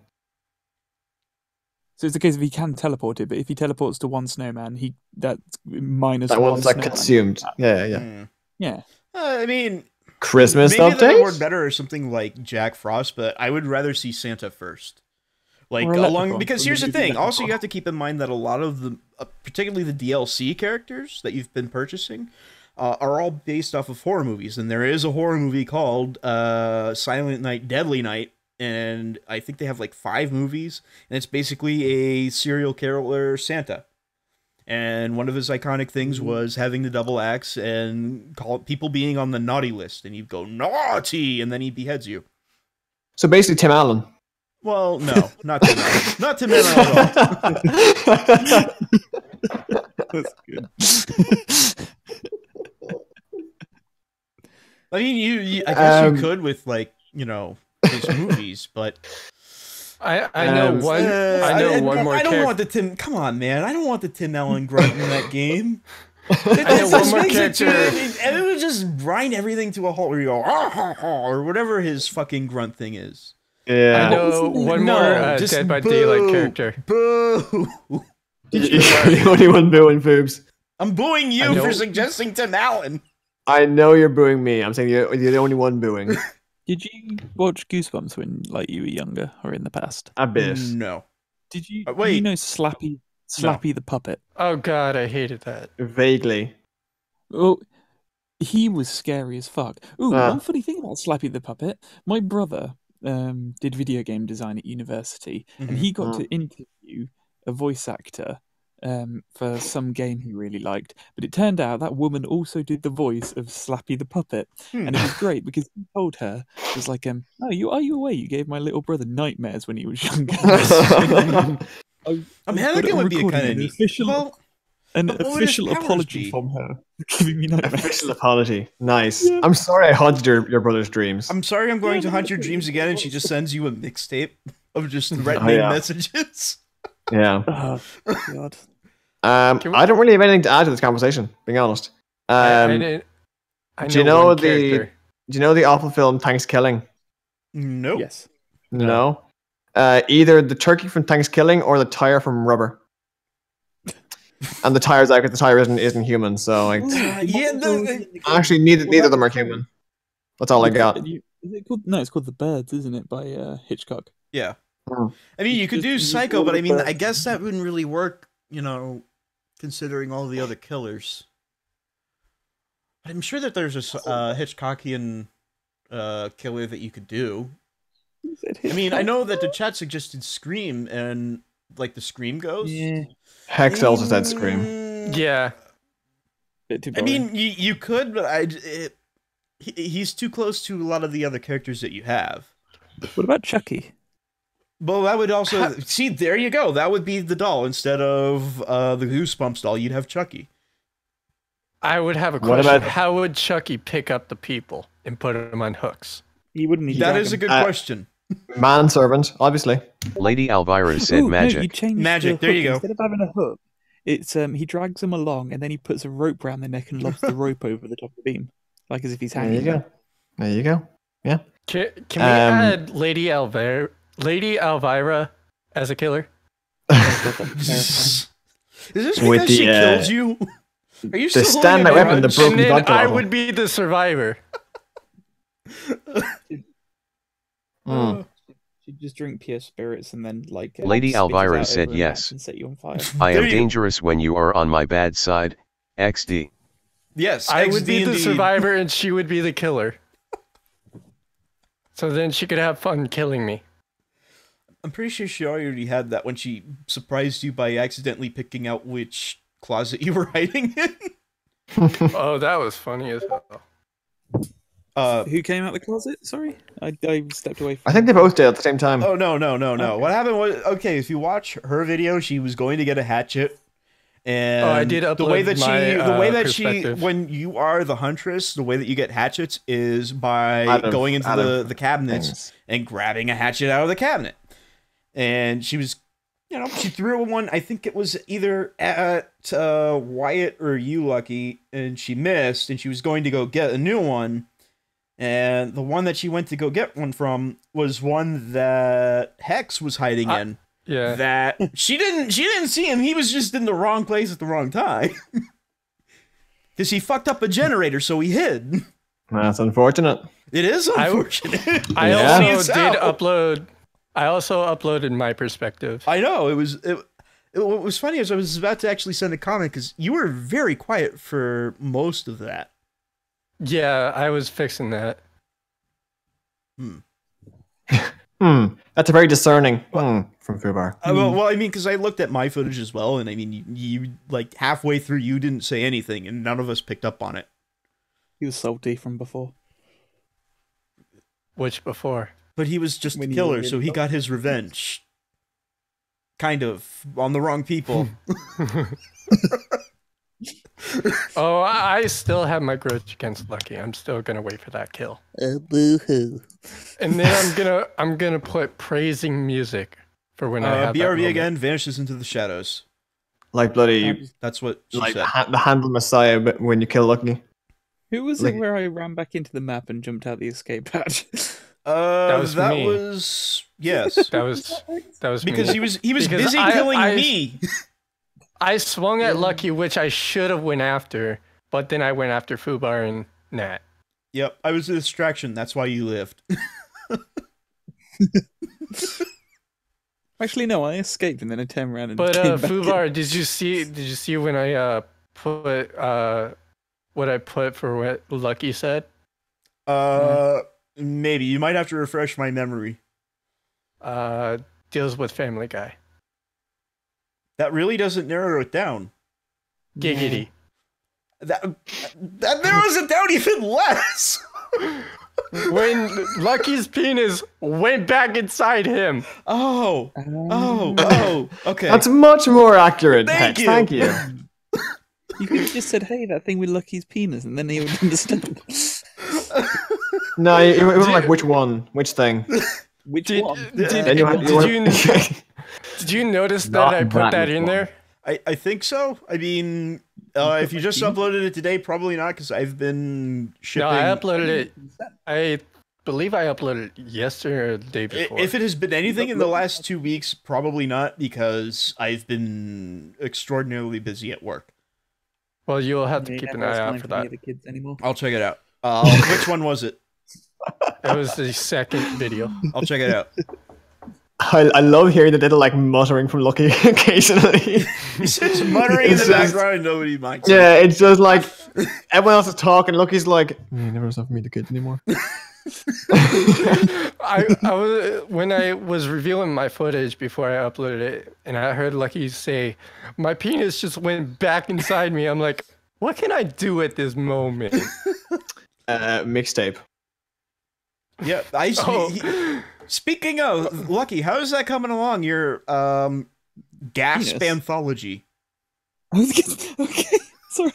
it's the case if he can teleport it, but if he teleports to one snowman, that's minus that one. one's like consumed. Yeah. Yeah. I mean, Christmas maybe update. they were better or something like Jack Frost, but I would rather see Santa first. Because here's the thing. Also, you have to keep in mind that a lot of the, particularly the DLC characters that you've been purchasing, are all based off of horror movies. And there is a horror movie called Silent Night, Deadly Night, and I think they have like 5 movies, and it's basically a serial killer Santa. And one of his iconic things was having the double axe and people being on the naughty list, and you go naughty, and then he beheads you. So basically, Tim Allen. Well, no, not Tim Allen. Not Tim Allen at all. That's good. I mean, I guess you could with his movies, but I know one. I know one more. I don't want the Tim. Come on, man! I don't want the Tim Allen grunt in that game. I know one more character, and it would just grind everything to a halt. Where you go, or whatever his fucking grunt thing is. Yeah. I know one more Dead by Daylight character. Boo! You're the only one booing Foobs. I'm booing you for suggesting Tim Allen. I know you're booing me. I'm saying you're the only one booing. Did you watch Goosebumps when you were younger or in the past? A bit. No. Did you? Wait. You know Slappy the puppet? Oh god, I hated that. Vaguely. Well, he was scary as fuck. Ooh, one funny thing about Slappy the puppet. My brother did video game design at university, and he got to interview a voice actor for some game he really liked. But it turned out that woman also did the voice of Slappy the puppet, and it was great because he told her, it was like, "Oh, are you aware you gave my little brother nightmares when he was younger?" I'm hell, it would be a kind of neat. An official apology from her for giving me nightmares. Official apology. Nice. Yeah. I'm sorry I haunted your brother's dreams. I'm sorry I'm going to haunt your dreams again, and she just sends you a mixtape of just threatening messages. Yeah. Oh, God. I don't really have anything to add to this conversation, being honest. Do you know the awful film Thanksgiving? Nope. Yes. No. Either the turkey from Thanksgiving or the tire from Rubber. And the tire's out because the tire isn't human, so actually neither of them are human. That's all I got. Is it called? No, it's called The Birds, isn't it, by Hitchcock? Yeah. I mean, you could do Psycho, but I mean, I guess that wouldn't really work, considering all the other killers. I'm sure that there's a Hitchcockian killer that you could do. I mean, I know that the chat suggested Scream, and the Scream Ghost. Yeah. Hex also said Scream. Yeah. Bit too I boring. mean, you could, but he's too close to a lot of the other characters that you have. What about Chucky? Well, that would also see. There you go. That would be the doll instead of the Goosebumps doll. You'd have Chucky. I would have a What question. about- How would Chucky pick up the people and put them on hooks? He wouldn't need That is a good question. Manservant, obviously. Lady Alvira said No, you magic. change Magic, the there hook. you go. Instead of having a hook, it's he drags them along and then he puts a rope around their neck and lobs the rope over the top of the beam, like as if he's There you hanging. go. There you go. Yeah. Can we add Lady Alvira as a killer? Is this With because the, she killed you? Are you the still holding standout a weapon, the grudge? broken And then vodka I bottle. would be the survivor. She'd just drink pure spirits and then like. Lady spit it Alvira out said over a yes. map and set you on fire. I There am you- dangerous when you are on my bad side. XD. Yes, I would be XD the indeed. survivor and she would be the killer. So then she could have fun killing me. I'm pretty sure she already had that when she surprised you by accidentally picking out which closet you were hiding in. Oh, that was funny as hell. Who came out the closet? Sorry, I stepped away from. I think they both did at the same time. Oh no. What happened was, okay, if you watch her video, she was going to get a hatchet. And I did the way upload that my, she perspective. when you are the huntress, the way that you get hatchets is by Out of- going into out of the cabinets things. and grabbing a hatchet out of the cabinet. And she was, she threw one, I think it was either at Wyatt or you, Lucky, and she missed, and she was going to go get a new one. And the one that she went to go get one from was one that Hex was hiding in. Yeah. That she didn't see him. He was just in the wrong place at the wrong time. Because he fucked up a generator, so he hid. That's unfortunate. It is unfortunate. I Yeah. also did upload. I also uploaded my perspective. I know it what was funny is I was about to actually send a comment because you were very quiet for most of that. Yeah, I was fixing that. That's a very discerning from FUBAR. Well, I mean, because I looked at my footage as well, and I mean, you like halfway through, you didn't say anything, and none of us picked up on it. He was salty from before. Which before? But he was just When a you killer, were so he got his revenge. Kind of on the wrong people. Oh, I still have my grudge against Lucky. I'm still gonna wait for that kill. Boo-hoo. And then I'm gonna put praising music for when I have that BRB moment. again vanishes into the shadows. Like bloody, That's what she like said. the handle messiah when you kill Lucky. Who was Like- it where I ran back into the map and jumped out the escape hatch? That was was me. yes. That was Because me. he was Because busy I- killing I- me. I swung at Lucky, which I should have went after, but then I went after FUBAR and Nat. Yep, I was a distraction. That's why you lived. Actually, no, I escaped and then I turned around and But came back in. FUBAR, did you see when I put what I put for what Lucky said? Maybe you might have to refresh my memory. Deals with Family Guy. That really doesn't narrow it down. Giggity. That narrows it down even less. When Lucky's penis went back inside him. Oh, okay. That's much more accurate. Thank Hex. you. Thank you. You could have just said, "Hey, that thing with Lucky's penis," and then he would understand. No, it wasn't like which one, which thing. Which Did, one? Then you had- did you notice Not that I put that in one. there? I think so. I mean, if you just uploaded it today, probably not, because I've been shipping. No, I uploaded it. I believe I uploaded it yesterday or the day before. If it has been anything in the last 2 weeks, probably not, because I've been extraordinarily busy at work. Well, you'll have to He keep an never has eye out time for me that. the kids anymore. I'll check it out. Which one was it? It was the second video. I'll check it out. I love hearing the little like muttering from Lucky occasionally. He's just muttering in It's the just- background and nobody minds. Yeah, it's just like everyone else is talking. Lucky's like, "You never have me the kids anymore." I was when I was reviewing my footage before I uploaded it, and I heard Lucky say, "My penis just went back inside me." I'm like, What can I do at this moment? Mixtape. Yeah, speaking of Lucky, how's that coming along? Your gasp anthology. Okay, sorry.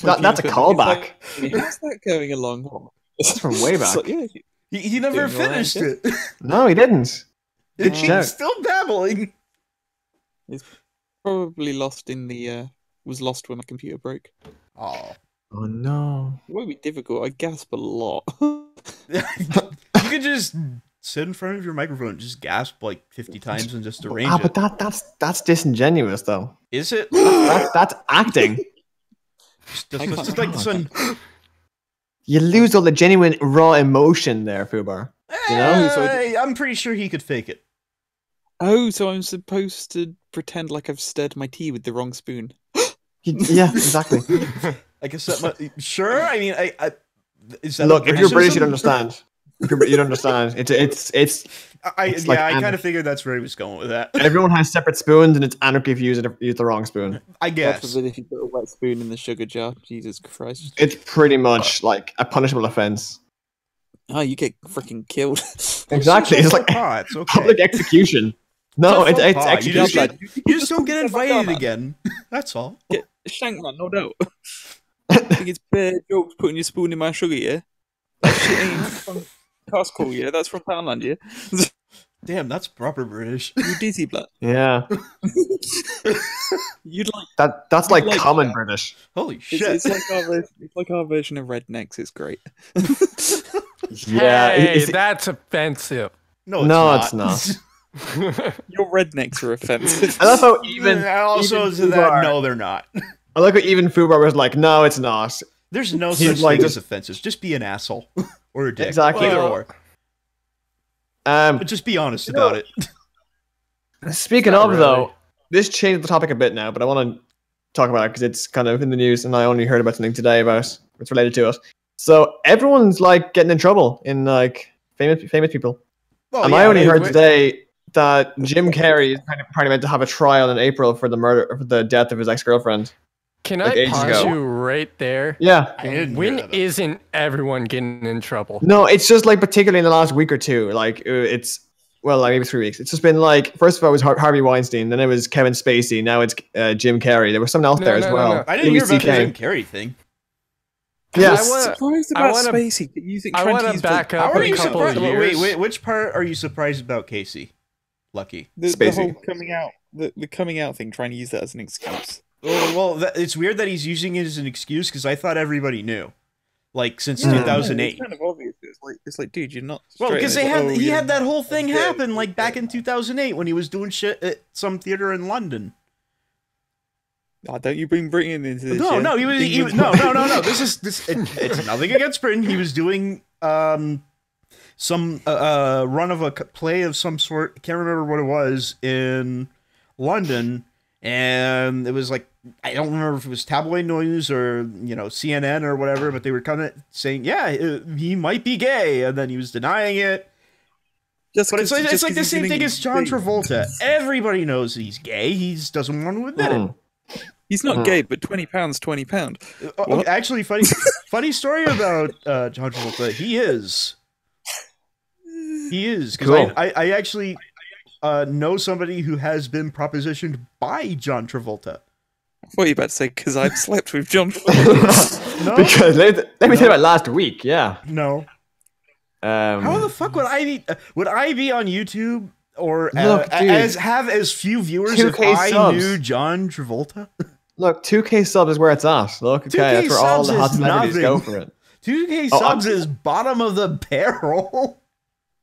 That's a callback. How's that going along? That's from way back. So, yeah, He never finished it. No, he didn't. Good He's shout. still babbling. it's probably lost in the. Was lost when my computer broke. Oh. Oh no. It won't be difficult. I gasp a lot. You could just sit in front of your microphone and just gasp like 50 times and just arrange it. But that's disingenuous though. Is it? That's acting. Just like this one. You lose all the genuine raw emotion there, FUBAR. You know? I'm pretty sure he could fake it. Oh, so I'm supposed to pretend like I've stirred my tea with the wrong spoon. Yeah, exactly. I guess that sure. I mean, is that Look, if you're British, you'd Britishism? understand. You'd understand. It's I like kind of figured that's where he was going with that. everyone has separate spoons, and it's anarchy if you use the wrong spoon. I God guess. forbid if you put a wet spoon in the sugar jar. Jesus Christ. It's pretty much like a punishable offense. Oh, you get freaking killed. Exactly. It's like It's okay. public execution. No, it's You execution. just don't get invited again. That's all. Get shanked, man, no doubt. I think it's bare jokes putting your spoon in my sugar, yeah? That shit ain't from Costco, yeah? That's from Poundland, yeah? Damn, that's proper British. You dizzy, blood. Yeah, You'd like... that's like like common that. British. Holy shit. It's like our version of rednecks. It's great. Yeah, Hey, that's offensive. No, it's not. Your rednecks are offensive. I love how even also even to that, FUBAR- no, they're not. I like how even FUBAR was like, no, it's not. There's no He's such like thing just- as offenses. Just be an asshole or a dick. Exactly. Either or. But just be honest about it. Speaking Not of really. though, this changed the topic a bit now, but I want to talk about it because it's kind of in the news, and I only heard about something today about it's related to it. So everyone's like getting in trouble in like famous people. Well, And yeah, I only heard wait. today that Jim Carrey is apparently meant to have a trial in April for the death of his ex-girlfriend. Can Like I ages pause ago. you right there? Yeah. I didn't hear When that. isn't everyone getting in trouble? No, it's just like particularly in the last week or two. Like it's like maybe 3 weeks. It's just been like first of all it was Harvey Weinstein, then it was Kevin Spacey, now it's Jim Carrey. There was someone else No, there as no, no, well. no. I didn't hear Louis about the CK. Jim Carrey thing. Yes. I wanna- Surprised I about wanna- Spacey. You think I trying want to to use back How up are a you couple of surprised? years. Wait, which part are you surprised about, Casey? Lucky. the Spacey. whole coming out, the coming out thing, trying to use that as an excuse. Well, it's weird that he's using it as an excuse because I thought everybody knew, like since Yeah. 2008. It's kind of obvious. It's like, dude, you're not. Well, straight. because And it's like, oh, he yeah. had that whole thing Yeah. happen like back in 2008 when he was doing shit at some theater in London. Oh, don't you bring Britain into this? No, yeah? no, he was England- no. It's nothing against Britain. He was doing some run of a play of some sort. I can't remember what it was in London, and it was like I don't remember if it was tabloid news or CNN or whatever, but they were kind of saying, yeah, he might be gay, and then he was denying it. Just But it's 'cause- like just the 'cause he's same doing thing it as John big. Travolta. Everybody knows he's gay. He just doesn't want to admit Mm. it. He's not gay, but £20, £20. What? Actually, funny story about John Travolta. He is because Cool. I actually know somebody who has been propositioned by John Travolta. What are you about to say? Because I've slept with John. No, Because let me tell you about last week. Yeah. no. How the fuck would I be? Would I be on YouTube or Look, dude. have as few viewers if 2K I subs. knew John Travolta? Look, 2K subs is where it's at. Look, okay, 2K that's where all the hot subs is celebrities go nothing. for it. 2K Oh, subs is bottom of the barrel.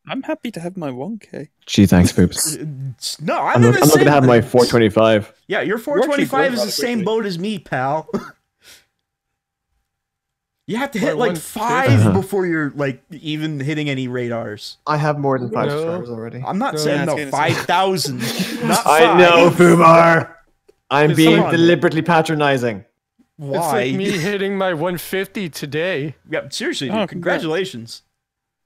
I'm happy to have my 1K. Gee, thanks, Poops. No, I'm looking to have my 425. Yeah, your You're actually 425 is great, the same quickly. boat as me, pal. You have to hit Wait, like 150? 5 before you're like even hitting any radars. I have more than 5 No. subscribers already. I'm not No, saying yeah, no it's gonna- 5,000. Not 5. I know, FUBAR. I'm It's being come on. deliberately patronizing. Why? It's like me hitting my 150 today. Yeah, seriously, Oh, dude, congratulations.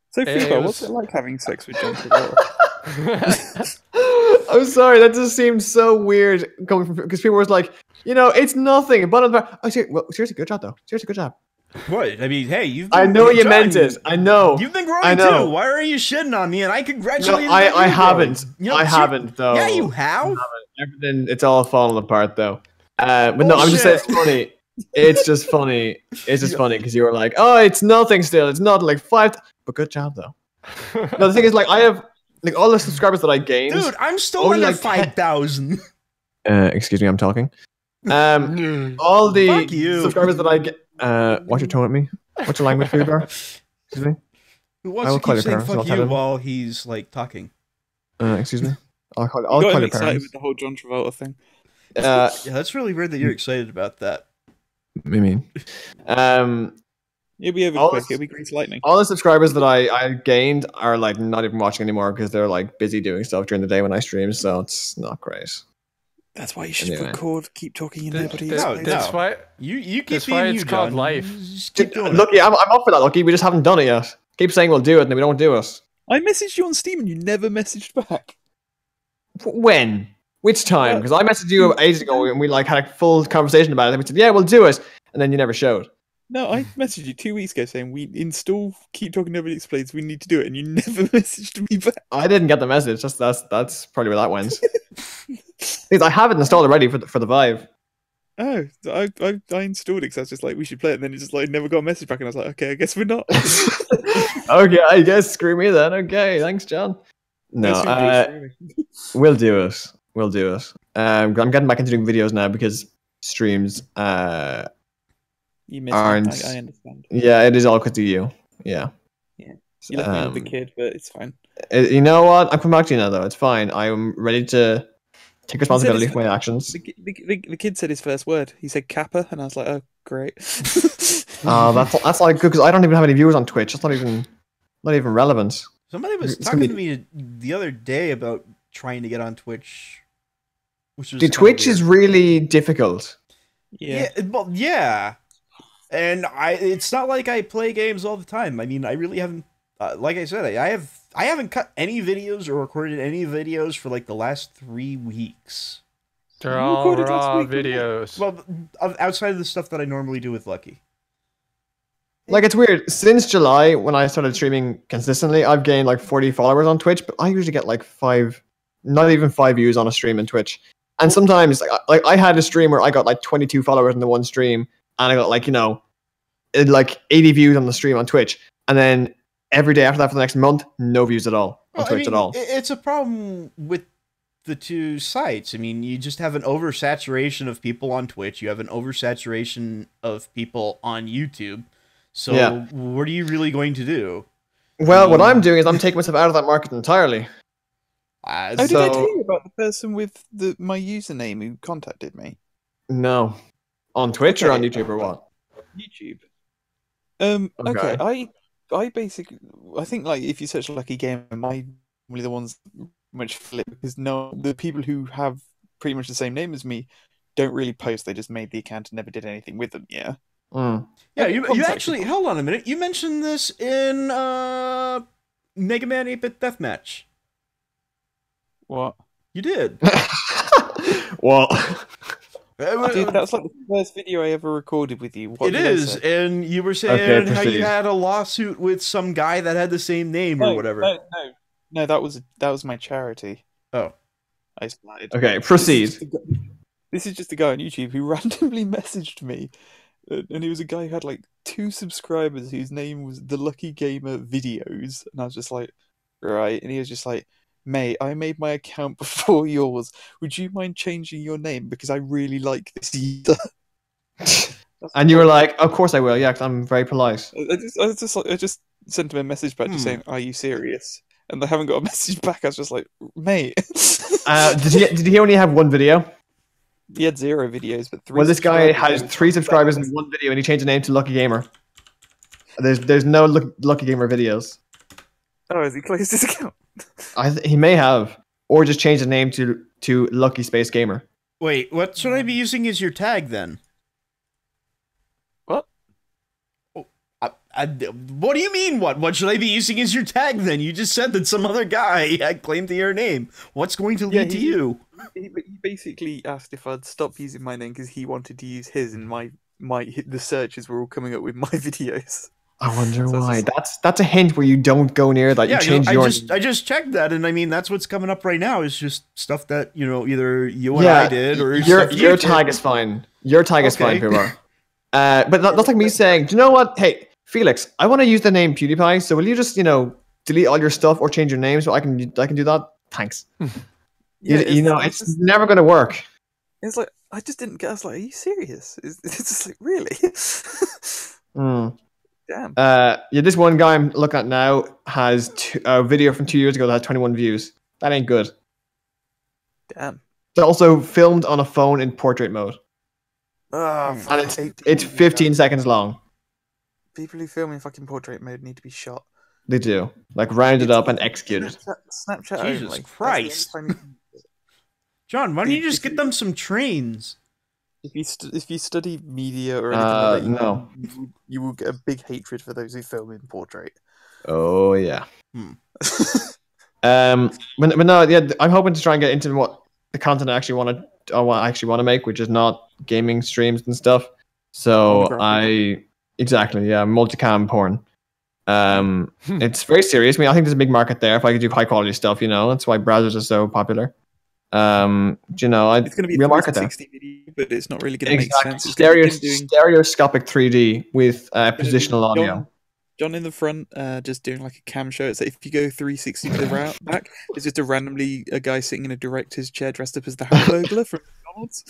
So, Hey, Fuba, it what's was- it like having sex with John Travolta? I'm sorry, that just seems so weird coming from because people were like, it's nothing. But seriously, good job though. Seriously, good job. What? I mean, hey, you've been, I know you John, meant it. I know. You've been growing I know. too. Why are you shitting on me? And I congratulate No, you. I haven't. I haven't though. Yeah, you have. Everything, it's all falling apart though. But no, I'm just saying it's funny. It's just funny. It's just funny because you were like, oh, it's nothing still. It's not like 5. But good job though. No, the thing is, like, I have like all the subscribers that I gained. Dude, I'm still under like 5,000. Excuse me, I'm talking. All the subscribers that I get. Watch your tone at me. What's your language, FUBAR? Excuse me. Who wants to keep saying fuck you while he's like talking? Excuse me. I'll call you got your excited parents. with the whole John Travolta thing. Yeah, that's really weird that you're excited about that. I mean, It'll be over quick. It'll be green lightning. All the subscribers that I gained are like not even watching anymore because they're like busy doing stuff during the day when I stream, so it's not great. That's why you should record, keep talking, and nobody. That's why you keep that's being why you, it's called John. life. Just keep doing Lucky, I'm up for that, Lucky. We just haven't done it yet. Keep saying we'll do it, and then we don't do it. I messaged you on Steam, and you never messaged back. When? Which time? Because I messaged you ages ago, and we like had a full conversation about it. And we said, "Yeah, we'll do it," and then you never showed. No, I messaged you 2 weeks ago saying we install Keep Talking Nobody Explains. We need to do it, and you never messaged me back. I didn't get the message. That's probably where that went. Because I have it installed already for the Vive. Oh, I installed it because I was just like, we should play it, and then it just like never got a message back, and I was like, okay, I guess we're not. Okay, I guess screw me then. Okay, thanks, John. No, we'll do it. We'll do it. I'm getting back into doing videos now because streams you missed aren't. I understand. Yeah, it is all because of you. Yeah. Yeah. You left me with the kid, but it's fine. You know what? I'm coming back to you now, though. It's fine. I'm ready to take responsibility for my actions. The kid said his first word. He said Kappa, and I was like, oh, great. That's like good because I don't even have any viewers on Twitch. That's not even relevant. Somebody was talking to me the other day about trying to get on Twitch. Twitch is really difficult. Yeah. Well, yeah. And it's not like I play games all the time. I mean, I really haven't. Like I said, I haven't cut any videos or recorded any videos for like the last 3 weeks. They're all raw videos. Well, outside of the stuff that I normally do with Lucky. Like, it's weird. Since July, when I started streaming consistently, I've gained like 40 followers on Twitch, but I usually get like 5, not even 5 views on a stream in Twitch. And sometimes, like I had a stream where I got like 22 followers in the one stream, and I got like, like 80 views on the stream on Twitch. And then every day after that for the next month, no views at all on Twitch at all. It's a problem with the two sites. I mean, you just have an oversaturation of people on Twitch. You have an oversaturation of people on YouTube. So what are you really going to do? Well, what I'm doing is I'm taking myself out of that market entirely. Did I tell you about the person with my username who contacted me? No. On Twitch or on YouTube or what? YouTube. Okay. I basically, I think like if you search Lucky Gamer, only the ones much flip because the people who have pretty much the same name as me don't really post. They just made the account and never did anything with them. Yeah. Yeah, you actually hold on a minute. You mentioned this in Mega Man 8-Bit Deathmatch. What? You did. What? Dude, that was like the first video I ever recorded with you. It is, and you were saying how you had a lawsuit with some guy that had the same name or whatever. No, that was my charity. Oh, I started. Okay, proceed. This is just a guy on YouTube who randomly messaged me, and he was a guy who had like 2 subscribers whose name was The Lucky Gamer Videos, and I was just like, right, and he was just like, mate, I made my account before yours. Would you mind changing your name because I really like this user? And you were like, "Of course I will." Yeah, because I'm very polite. I just sent him a message back just saying, "Are you serious?" And I haven't got a message back. I was just like, "Mate." Did he only have 1 video? He had 0 videos, but 3. Well, this guy has 3 subscribers in 1 video, and he changed the name to Lucky Gamer. There's no Lucky Gamer videos. Oh, has he closed his account? He may have, or just changed the name to Lucky Space Gamer. Wait, what should I be using as your tag then? What? Oh, What do you mean, what? What should I be using as your tag, then? You just said that some other guy had claimed to your name. What's going to lead to you? He basically asked if I'd stop using my name because he wanted to use his, and the searches were all coming up with my videos. I wonder So why. just That's a hint where you don't go near that. Yeah, you change I just checked that, and I mean that's what's coming up right now. Is just stuff that either you and I did, or your tag is fine. Your tag is fine, FUBAR. But that's like me saying, do you know what? Hey, Felix, I want to use the name PewDiePie. So will you just delete all your stuff or change your name so I can do that? Thanks. It's never going to work. It's like I just didn't get. I was like, are you serious? It's just like really. Damn. This one guy I'm looking at now has a video from 2 years ago that has 21 views. That ain't good. Damn. It's also filmed on a phone in portrait mode. Oh, And it's 15 seconds long. People who film in fucking portrait mode need to be shot. They do. Like, rounded up and executed. Snapchat Jesus only. Christ. John, why don't you just get them some trains? If you study media or anything like that, no. you will get a big hatred for those who film in portrait. Oh, yeah. But no, yeah, I'm hoping to try and get into what the content I actually want to make, which is not gaming streams and stuff. So multicam porn. It's very serious. I mean, I think there's a big market there if I could do high quality stuff. That's why browsers are so popular. It's going to be real market there. 360 video, but it's not really going to make sense. It's Stereoscopic 3D with positional audio. John in the front, just doing like a cam show. It's like if you go 360 to the back, it's just a guy sitting in a director's chair dressed up as the Hamburglar from McDonald's.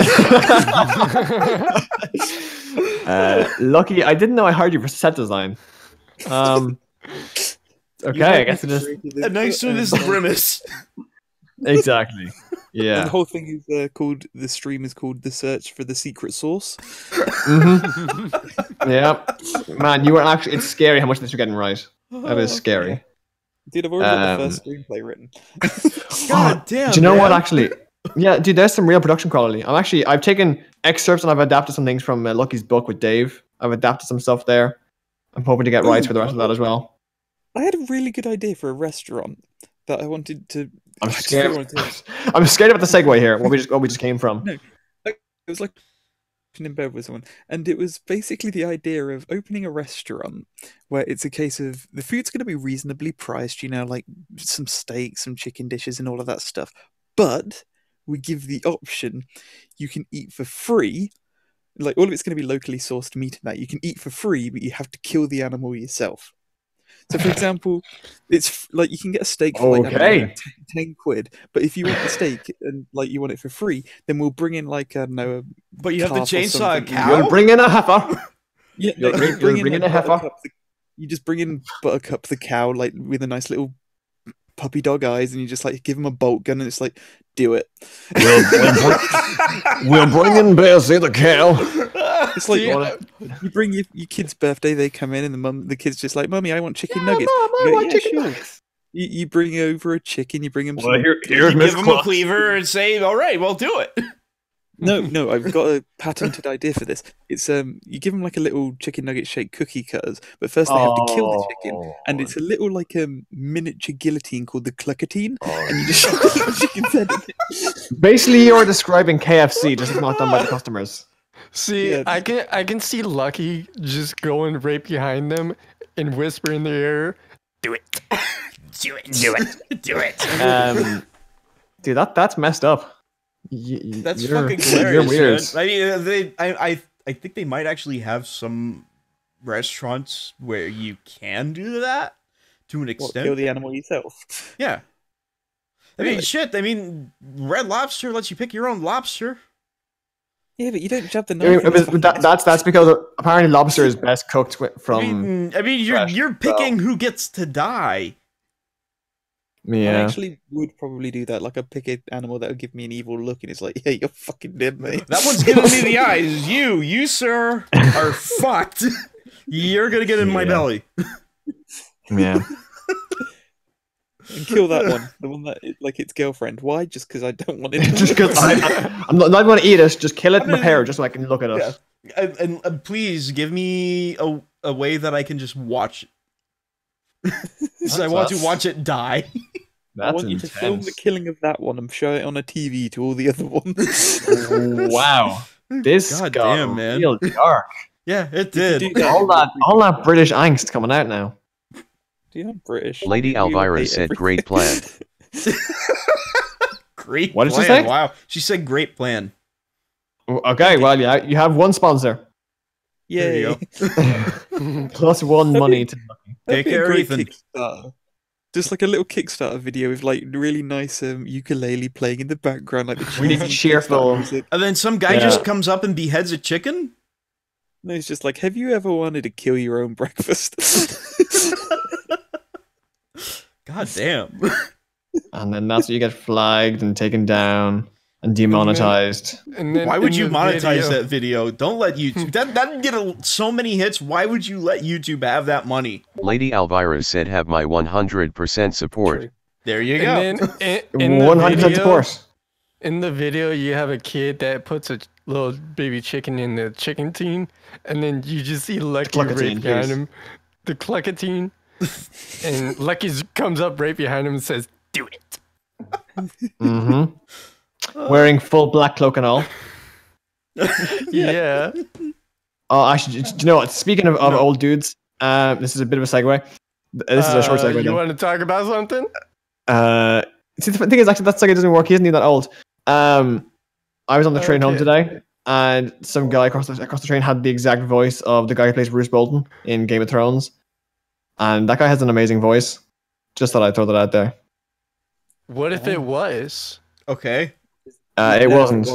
Lucky, I didn't know I hired you for set design. Okay, I guess it is. And next one is the grimace. Exactly. Yeah. And the whole thing is the stream is called The Search for the Secret Sauce. Yeah. Man, it's scary how much this you're getting right. That is scary. Dude, I've already got the first screenplay written. God damn. Do you know what, actually? Yeah, dude, there's some real production quality. I've taken excerpts and I've adapted some things from Lucky's book with Dave. I've adapted some stuff there. I'm hoping to get rights for the rest of that as well. I had a really good idea for a restaurant that I wanted to. I'm scared. I'm scared about the segue here. What we just came from. No, it was like in bed with someone, and it was basically the idea of opening a restaurant where it's a case of the food's going to be reasonably priced, like some steak, some chicken dishes, and all of that stuff. But we give the option you can eat for free. Like all of it's going to be locally sourced meat and that you can eat for free, but you have to kill the animal yourself. So, for example, it's like you can get a steak for like 10 quid, but if you want the steak and like you want it for free, then we'll bring in like I don't know. But you have to chainsaw a cow. You'll bring in a heifer. Yeah, you'll bring in a heifer. You just bring in Buttercup the cow, like with a nice little puppy dog eyes, and you just like give him a bolt gun, and it's like, do it. We'll bring in Bessie the cow. It's like you bring your kid's birthday, they come in, and the kid's just like, "Mummy, I want chicken nuggets." Mom, I want chicken nuggets. You bring over a chicken, you bring him. Well, here's give him a cleaver and say, "All right, well, do it." No, I've got a patented idea for this. It's you give them like a little chicken nugget shaped cookie cutters, but first they have to kill the chicken, and it's a little like a miniature guillotine called the cluckatine, and you just shove the little chicken's head in it. Basically, you're describing KFC, just not done by the customers. See, yeah. I can see Lucky just going right behind them and whisper in their ear, "Do it, do it, do it, do it." Dude, that's messed up. That's fucking hilarious. You're weird. Man. I think they might actually have some restaurants where you can do that to an extent. Kill the animal yourself. Yeah. I mean, shit. I mean, Red Lobster lets you pick your own lobster. Yeah, but you don't jab the knife. That's because apparently lobster is best cooked from. I mean, you're picking who gets to die. Yeah. I actually would probably do that. Like, I'd pick an animal that would give me an evil look, and it's like, "Yeah, you're fucking dead, mate." That one's giving me the eyes. You, sir, are fucked. You're gonna get in my belly. Yeah. And kill that one, the one that like its girlfriend. Why? Just because I don't want it. Just because I'm not going to eat it. Just kill it and prepare, just so I can look at it. Yeah. And please give me a way that I can just watch it. So I That's want to us. watch it die. I want you to film the killing of that one and show it on a TV to all the other ones. Wow. This God got damn, man. real dark. Yeah, it You could did. do All that British angst coming out now. Yeah, I'm British. Lady We all Alvira hate said, everything. "Great plan." Great What did she plan. say? Wow. She said great plan. Okay, well, yeah, you have one sponsor. There Yay. you go. Plus one money to Take That'd be a care, great Ethan. Kickstarter. Just like a little Kickstarter video with like really nice ukulele playing in the background, like the We need cheesy cheerful- Kickstarter music. And then some guy Yeah. just comes up and beheads a chicken? No, it's just like, have you ever wanted to kill your own breakfast? God damn. and then that's what you get flagged and taken down and demonetized. And then Why would in you the monetize video- that video? Don't let YouTube. That didn't get so many hits. Why would you let YouTube have that money? Lady Alvira said, "Have my 100% support." True. There you go. And then in the 100% video, support. in the video, you have a kid that puts a little baby chicken in the chicken tin, and then you just see Lucky right Cluckatine, behind please. him, the cluckatine, and Lucky comes up right behind him and says, "Do it." Mm-hmm. Wearing full black cloak and all. Yeah. Oh, actually, do you know what? Speaking of old dudes, this is a bit of a segue. This is a short segue. You then. want to talk about something? See, the thing is, actually, that segue doesn't work. He isn't even that old. I was on the train home Okay. today, and some guy across the train had the exact voice of the guy who plays Bruce Bolton in Game of Thrones, and that guy has an amazing voice. Just thought I'd throw that out there. What if it was? Okay. It wasn't.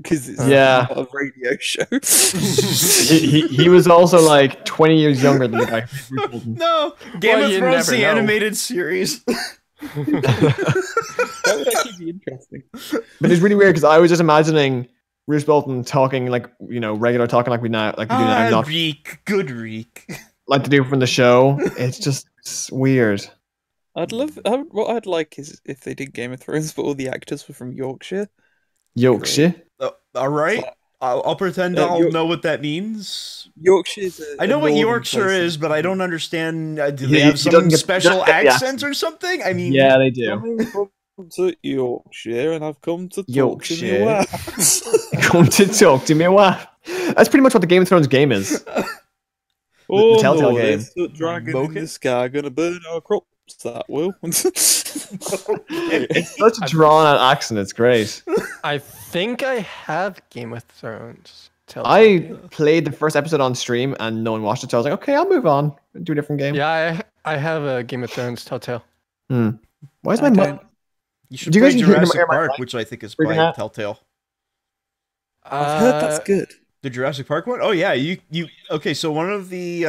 Because it's Yeah. not a radio show. He was also like 20 years younger than the guy who plays Bruce Bolton. No. Game Well, of you Thrones, never the know. animated series. That would actually be interesting. But it's really weird because I was just imagining Bruce Bolton talking like, you know, regular talking like we do now, not Reek. Good Reek. like to do from the show. It's weird. What I'd like is if they did Game of Thrones, but all the actors were from Yorkshire. Yorkshire. All right. I'll pretend I'll know what that means. Yorkshire's I know what Yorkshire is, but I don't understand. Do they have some special accents or something? I mean, Yeah, they do. Coming from to Yorkshire, and I've come to talk Yorkshire. to me wife. Come to talk to me, wife. That's pretty much what the Game of Thrones game is. Oh Telltale no, game. there's a dragon in the sky gonna burn our crops. That will. It's such a drawn-out accent. It's great. I think I have Game of Thrones. I played the first episode on stream and no one watched it, so I was like, okay, I'll move on. Do a different game. Yeah, I have a Game of Thrones Telltale. Why is my I mic? don't- you should Do you play guys hear Jurassic my Park, mic? which I think is Freaking by out? Telltale. I've heard that's good. The Jurassic Park one? Oh yeah, you okay, so one of the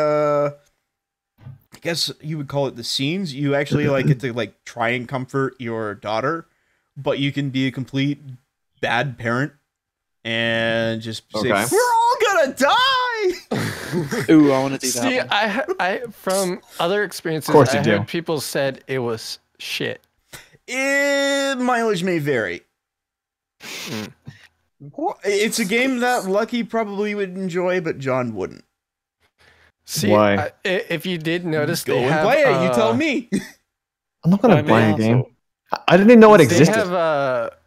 I guess you would call it the scenes, you actually like get to like try and comfort your daughter, but you can be a complete bad parent and just say, Okay. "We're all gonna die." Ooh, I want to do that. See, one. I from other experiences, Of course I you do. heard people said it was shit. Mileage may vary. It's a game that Lucky probably would enjoy, but John wouldn't. See, Why? if you did notice, Go they and have, play it. You tell me. I'm not gonna Buy me buy a an game. arsehole. I didn't even know it They existed. have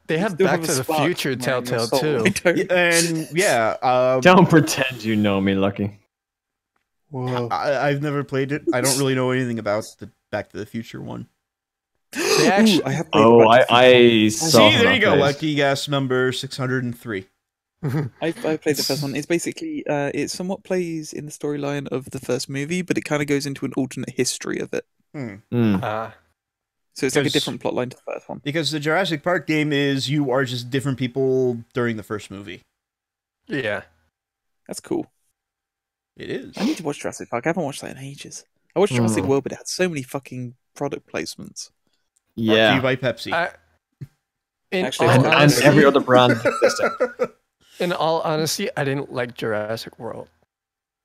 Still Back have to a the spark Future in your Telltale soul. too. I don't- And yeah, Don't pretend you know me, Lucky. Whoa. I've never played it. I don't really know anything about the Back to the Future one. They actually, Ooh, I have played Oh, Back to the I Future. saw. See, there that you go. face. Lucky guess number 603. I played the first one. It's basically it somewhat plays in the storyline of the first movie, but it kind of goes into an alternate history of it. Mm. So it's like a Because- different plot line to the first one. Because the Jurassic Park game is you are just different people during the first movie. yeah. That's cool. It is. I need to watch Jurassic Park. I haven't watched that in ages. I watched Jurassic Mm. World, but it had so many fucking product placements. Brought to you Yeah. by Pepsi. In Actually, all And honesty, every other brand existing. in all honesty, I didn't like Jurassic World.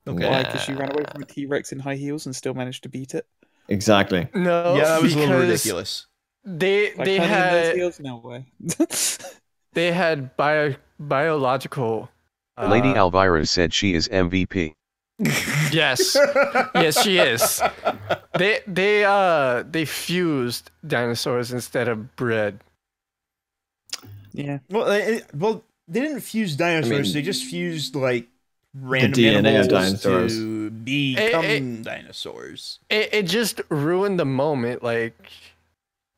Okay. Why? Because she ran away from a T-Rex in high heels and still managed to beat it. Exactly. No, Yeah, that was a little because ridiculous. They Like, they honey, in those had heels? No way. they had biological. Lady Alvira said she is MVP. Yes. Yes, she is. They fused dinosaurs instead of bred. Yeah. Well, they didn't fuse dinosaurs. They just fused like random DNA of animals dinosaurs. to become dinosaurs. It just ruined the moment, like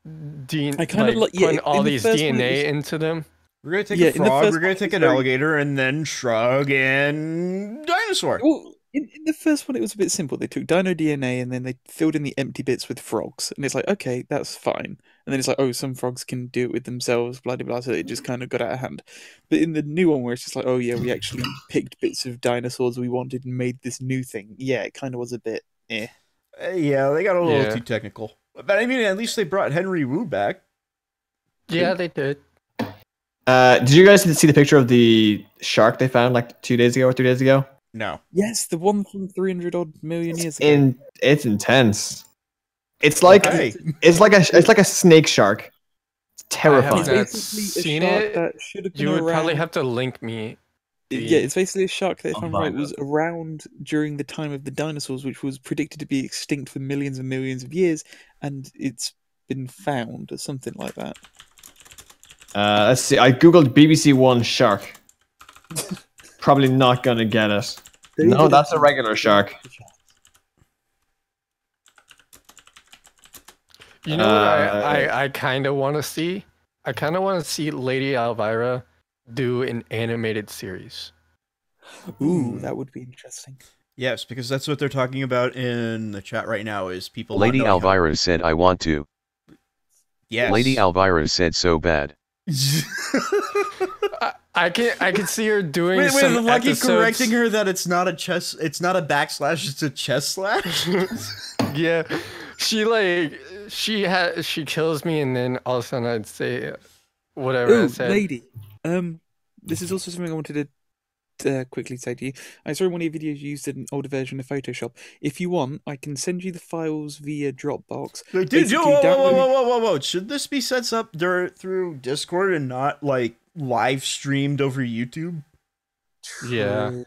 I kind of like putting all in the these first one, DNA it was- into them. We're gonna take Yeah, a in the frog, first we're gonna one, take it an was very- alligator, and then shrug and dinosaur. Well, in the first one, it was a bit simple. They took dino DNA and then they filled in the empty bits with frogs, and it's like, okay, that's fine. And then it's like, oh, some frogs can do it with themselves, blah blah blah. So it just kind of got out of hand. But in the new one, where it's just like, oh yeah, we actually picked bits of dinosaurs we wanted and made this new thing. Yeah, it kind of was a bit, eh. Yeah, they got a little Yeah. too technical. But I mean, at least they brought Henry Wu back. Yeah, they did. Did you guys see the picture of the shark they found like 2 days ago or 3 days ago? No. Yes, the one from 300 odd million years ago. It's intense. It's like Okay. it's like a snake shark. It's terrifying. I haven't It's basically a seen shark it. that should have been You would around. probably have to link me. Yeah, it's basically a shark that, if I'll I'm right, find was around during the time of the dinosaurs, which was predicted to be extinct for millions and millions of years, and it's been found or something like that. Let's see. I googled BBC One shark. Probably not gonna get it. No, that's a regular shark. You know what I kind of want to see? I kind of want to see Lady Alvira do an animated series. Ooh, that would be interesting. Yes, because that's what they're talking about in the chat right now. Is people not Lady knowing how- Alvira said I want to. Yes. Lady Alvira said so bad. I can see her doing Wait, some Lucky episodes. correcting her that it's not a chess. It's not a backslash. It's a chess slash. Yeah, she kills me, and then all of a sudden I'd say whatever I Ooh, said. lady. This is also something I wanted to quickly say to you. I saw in one of your videos you used an older version of Photoshop. If you want, I can send you the files via Dropbox. Dude, Basically, whoa! Should this be set up through Discord and not like live streamed over YouTube? Yeah.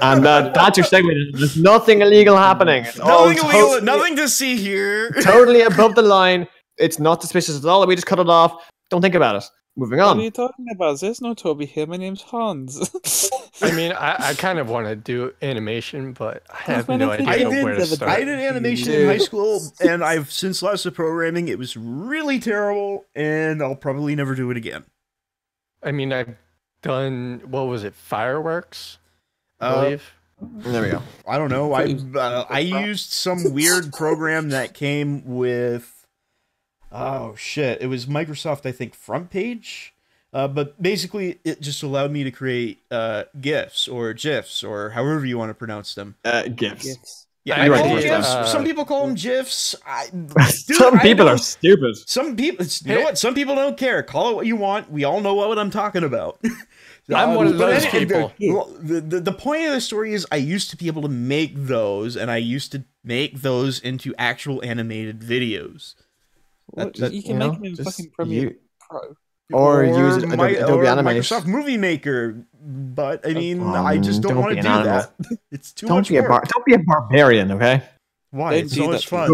And that's your segment. There's nothing illegal happening. It's all Nothing illegal. totally- Nothing to see here. totally above the line. It's not suspicious at all. We just cut it off. Don't think about it. Moving What on. are you talking about? There's no Toby here. My name's Hans. I mean, I kind of want to do animation, but I have man, no I think idea I where to did- start. I did animation in high school, and I've since lost the programming. It was really terrible, and I'll probably never do it again. I mean, I've done, what was it, fireworks? I believe. There we go. I don't know. I used some weird program that came with. Oh shit! It was Microsoft, I think, front page. But basically, it just allowed me to create GIFs or GIFs or however you want to pronounce them. GIFs. Yes. Yeah, You're I right, call them Steve. GIFs. Some people call them GIFs. Some people are stupid. Some people, you know what? Some people don't care. Call it what you want. We all know what I'm talking about. I'm one of But those any- people. The point of the story is I used to be able to make those, and I used to make those into actual animated videos. What, That- you can you make know, them in just fucking Premiere you- Pro. Or use Adobe or Animate. Microsoft Movie Maker. But I mean, I just don't don't want be to an do animal. that. It's too Don't much be a work. don't be a barbarian, okay? Why? Don't It's do so much that. fun.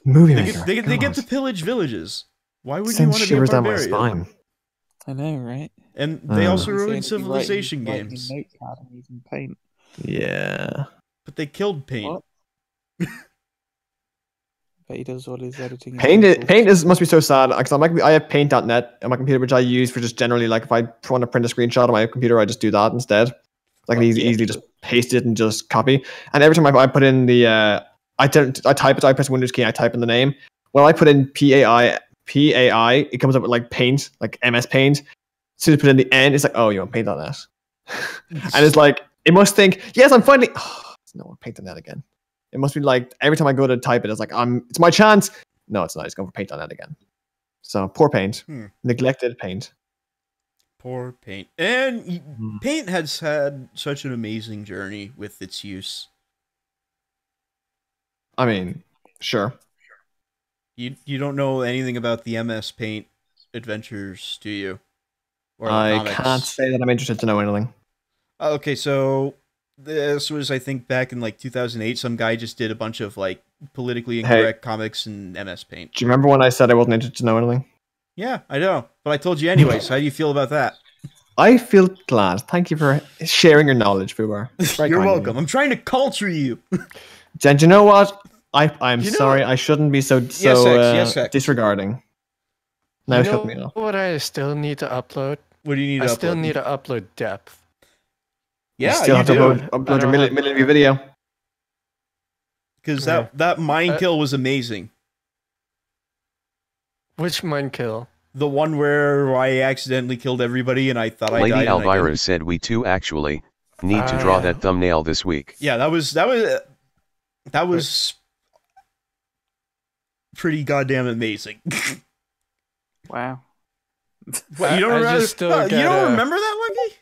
Movie They maker. get God. to pillage villages. Why would you Sends want to be a shivers down my barbarian? spine. I know, right? And they also Saying ruined that you're civilization writing games. Notepad and using Paint. Yeah. But they killed Paint. What? But he does all his editing. in Paint pencil. is must be so sad because I have paint.net on my computer, which I use for just generally like if I want to print a screenshot on my computer, I just do that instead. Like I can easily just paste it and just copy. And every time I put in the I type it, I press Windows key, I type in the name. When I put in PAI, it comes up with like Paint, like MS Paint. As soon as I put in the N, it's like, oh, you want paint.net. And it's like it must think, yes, I'm finally no paint.net again. It must be like every time I go to type it, it's like it's my chance. No, it's not. It's going for paint.net again. So poor Paint, neglected Paint. Poor Paint. And Paint has had such an amazing journey with its use. I mean, sure. You don't know anything about the MS Paint adventures, do you? Or the I comics? can't say that I'm interested to know anything. Okay, so this was, I think, back in like 2008. Some guy just did a bunch of like politically incorrect comics in MS Paint. Do you remember when I said I wasn't interested to know anything? Yeah, I know, but I told you anyway. So how do you feel about that? I feel glad. Thank you for sharing your knowledge, FUBAR. You're welcome. I'm trying to culture you. And you know what? I'm sorry. I shouldn't be so disregarding. Now You shut me know off. what I still need to upload? What do you need to upload? I still need to upload depth. You Yeah, still have to upload your million view video. Because that mind kill was amazing. Which mind kill? The one where I accidentally killed everybody and I thought I died. Lady Alvira said we too actually need to draw that thumbnail this week. Yeah, that was pretty goddamn amazing. Wow. What, you don't remember that, Lucky?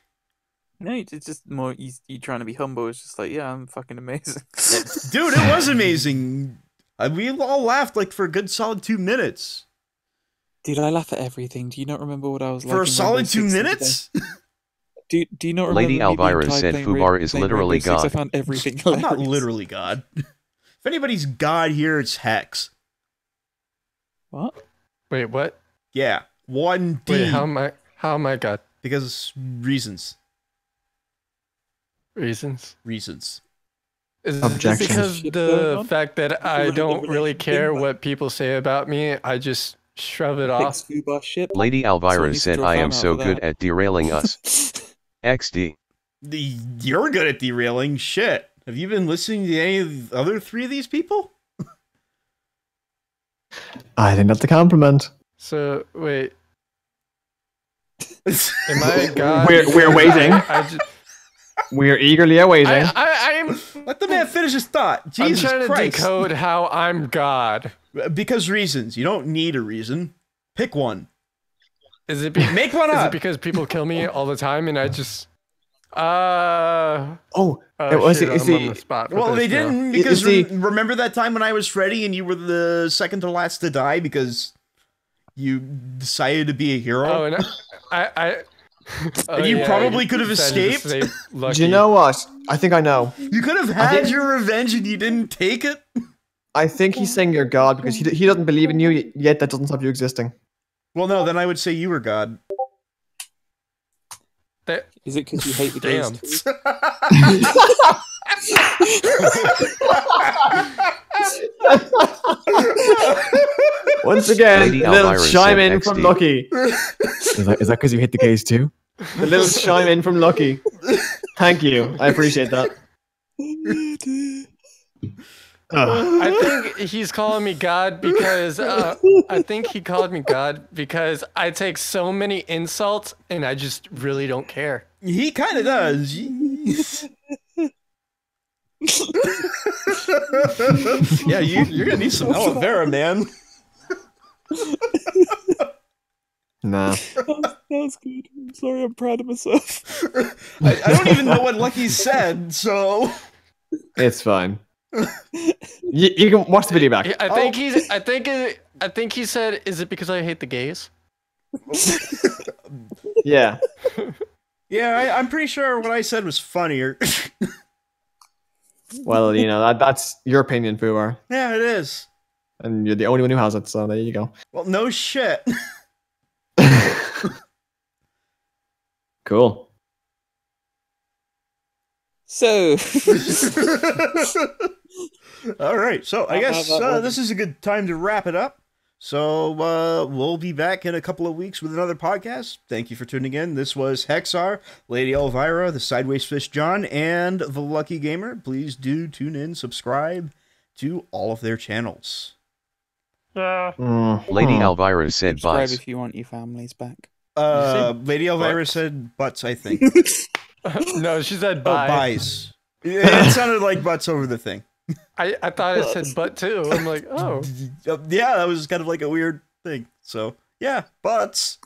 No, it's just more you trying to be humble. It's just like, yeah, I'm fucking amazing. Dude, it was amazing. We all laughed like for a good solid 2 minutes. Dude, I laugh at everything. Do you not remember what I was like? For a solid 2 minutes? Do you not remember? Lady Alvira said FUBAR is literally God. I found everything I'm hilarious. not literally God. If anybody's God here, it's Hex. What? Wait, what? Yeah, 1D. Wait, how am I God? Because reasons. Reasons? Reasons. Is it Objections. because Shit the going on? fact that I don't really care what people say about me, I just shove it off? FUBAR ship. Lady Someone Alvira needs to said draw a I am fan so out for good that." at derailing us. XD. You're good at derailing. Shit. Have you been listening to any of the other 3 of these people? I think that's a compliment. So, wait. Am I God? We're waiting. We're eagerly awaiting. I'm Let the man finish his thought. Jesus trying to Christ. decode how I'm God. Because reasons. You don't need a reason. Pick one. Is it Make one Is up. it because people kill me all the time and I just It was shit, is I'm on he? the spot for Well, this they now. didn't because he- remember that time when I was Freddy and you were the second to last to die because you decided to be a hero? Oh, and I And you probably could have decided to escaped? save Lucky. Do you know what? I think I know. You could have had your revenge and you didn't take it? I think he's saying you're God because he doesn't believe in you yet. That doesn't stop you existing. Well, no, then I would say you were God. Is it because you hate the Damn. gays? Once again, Lady a little Alvira chime said in XD. from Lucky. Is that because you hate the gays too? A little chime in from Lucky. Thank you. I appreciate that. I think he's calling me God because I think he called me God because I take so many insults and I just really don't care. He kind of does. Yeah, you're gonna need some Alvira, man. Nah. That was good. I'm sorry, I'm proud of myself. I don't even know what Lucky said, so It's fine. You can watch the video back. I think he said, "Is it because I hate the gays?" Yeah. yeah, I'm pretty sure what I said was funnier. Well, you know, that's your opinion, FUBAR. Yeah, it is. And you're the only one who has it, so there you go. Well, no shit. Cool. So, All right, so I guess this is a good time to wrap it up. So we'll be back in a couple of weeks with another podcast. Thank you for tuning in. This was HexarG, Lady Alvira, TheSidewaysFish John, and The Lucky Gamer. Please do tune in, subscribe to all of their channels. Lady Alvira said subscribe bye. if you want your families back. Lady Alvira butts? said butts, I think. No, she said Oh, bye. buys. It sounded like butts over the thing. I thought it said butt too. I'm like, oh. Yeah, that was kind of like a weird thing. So, yeah, butts.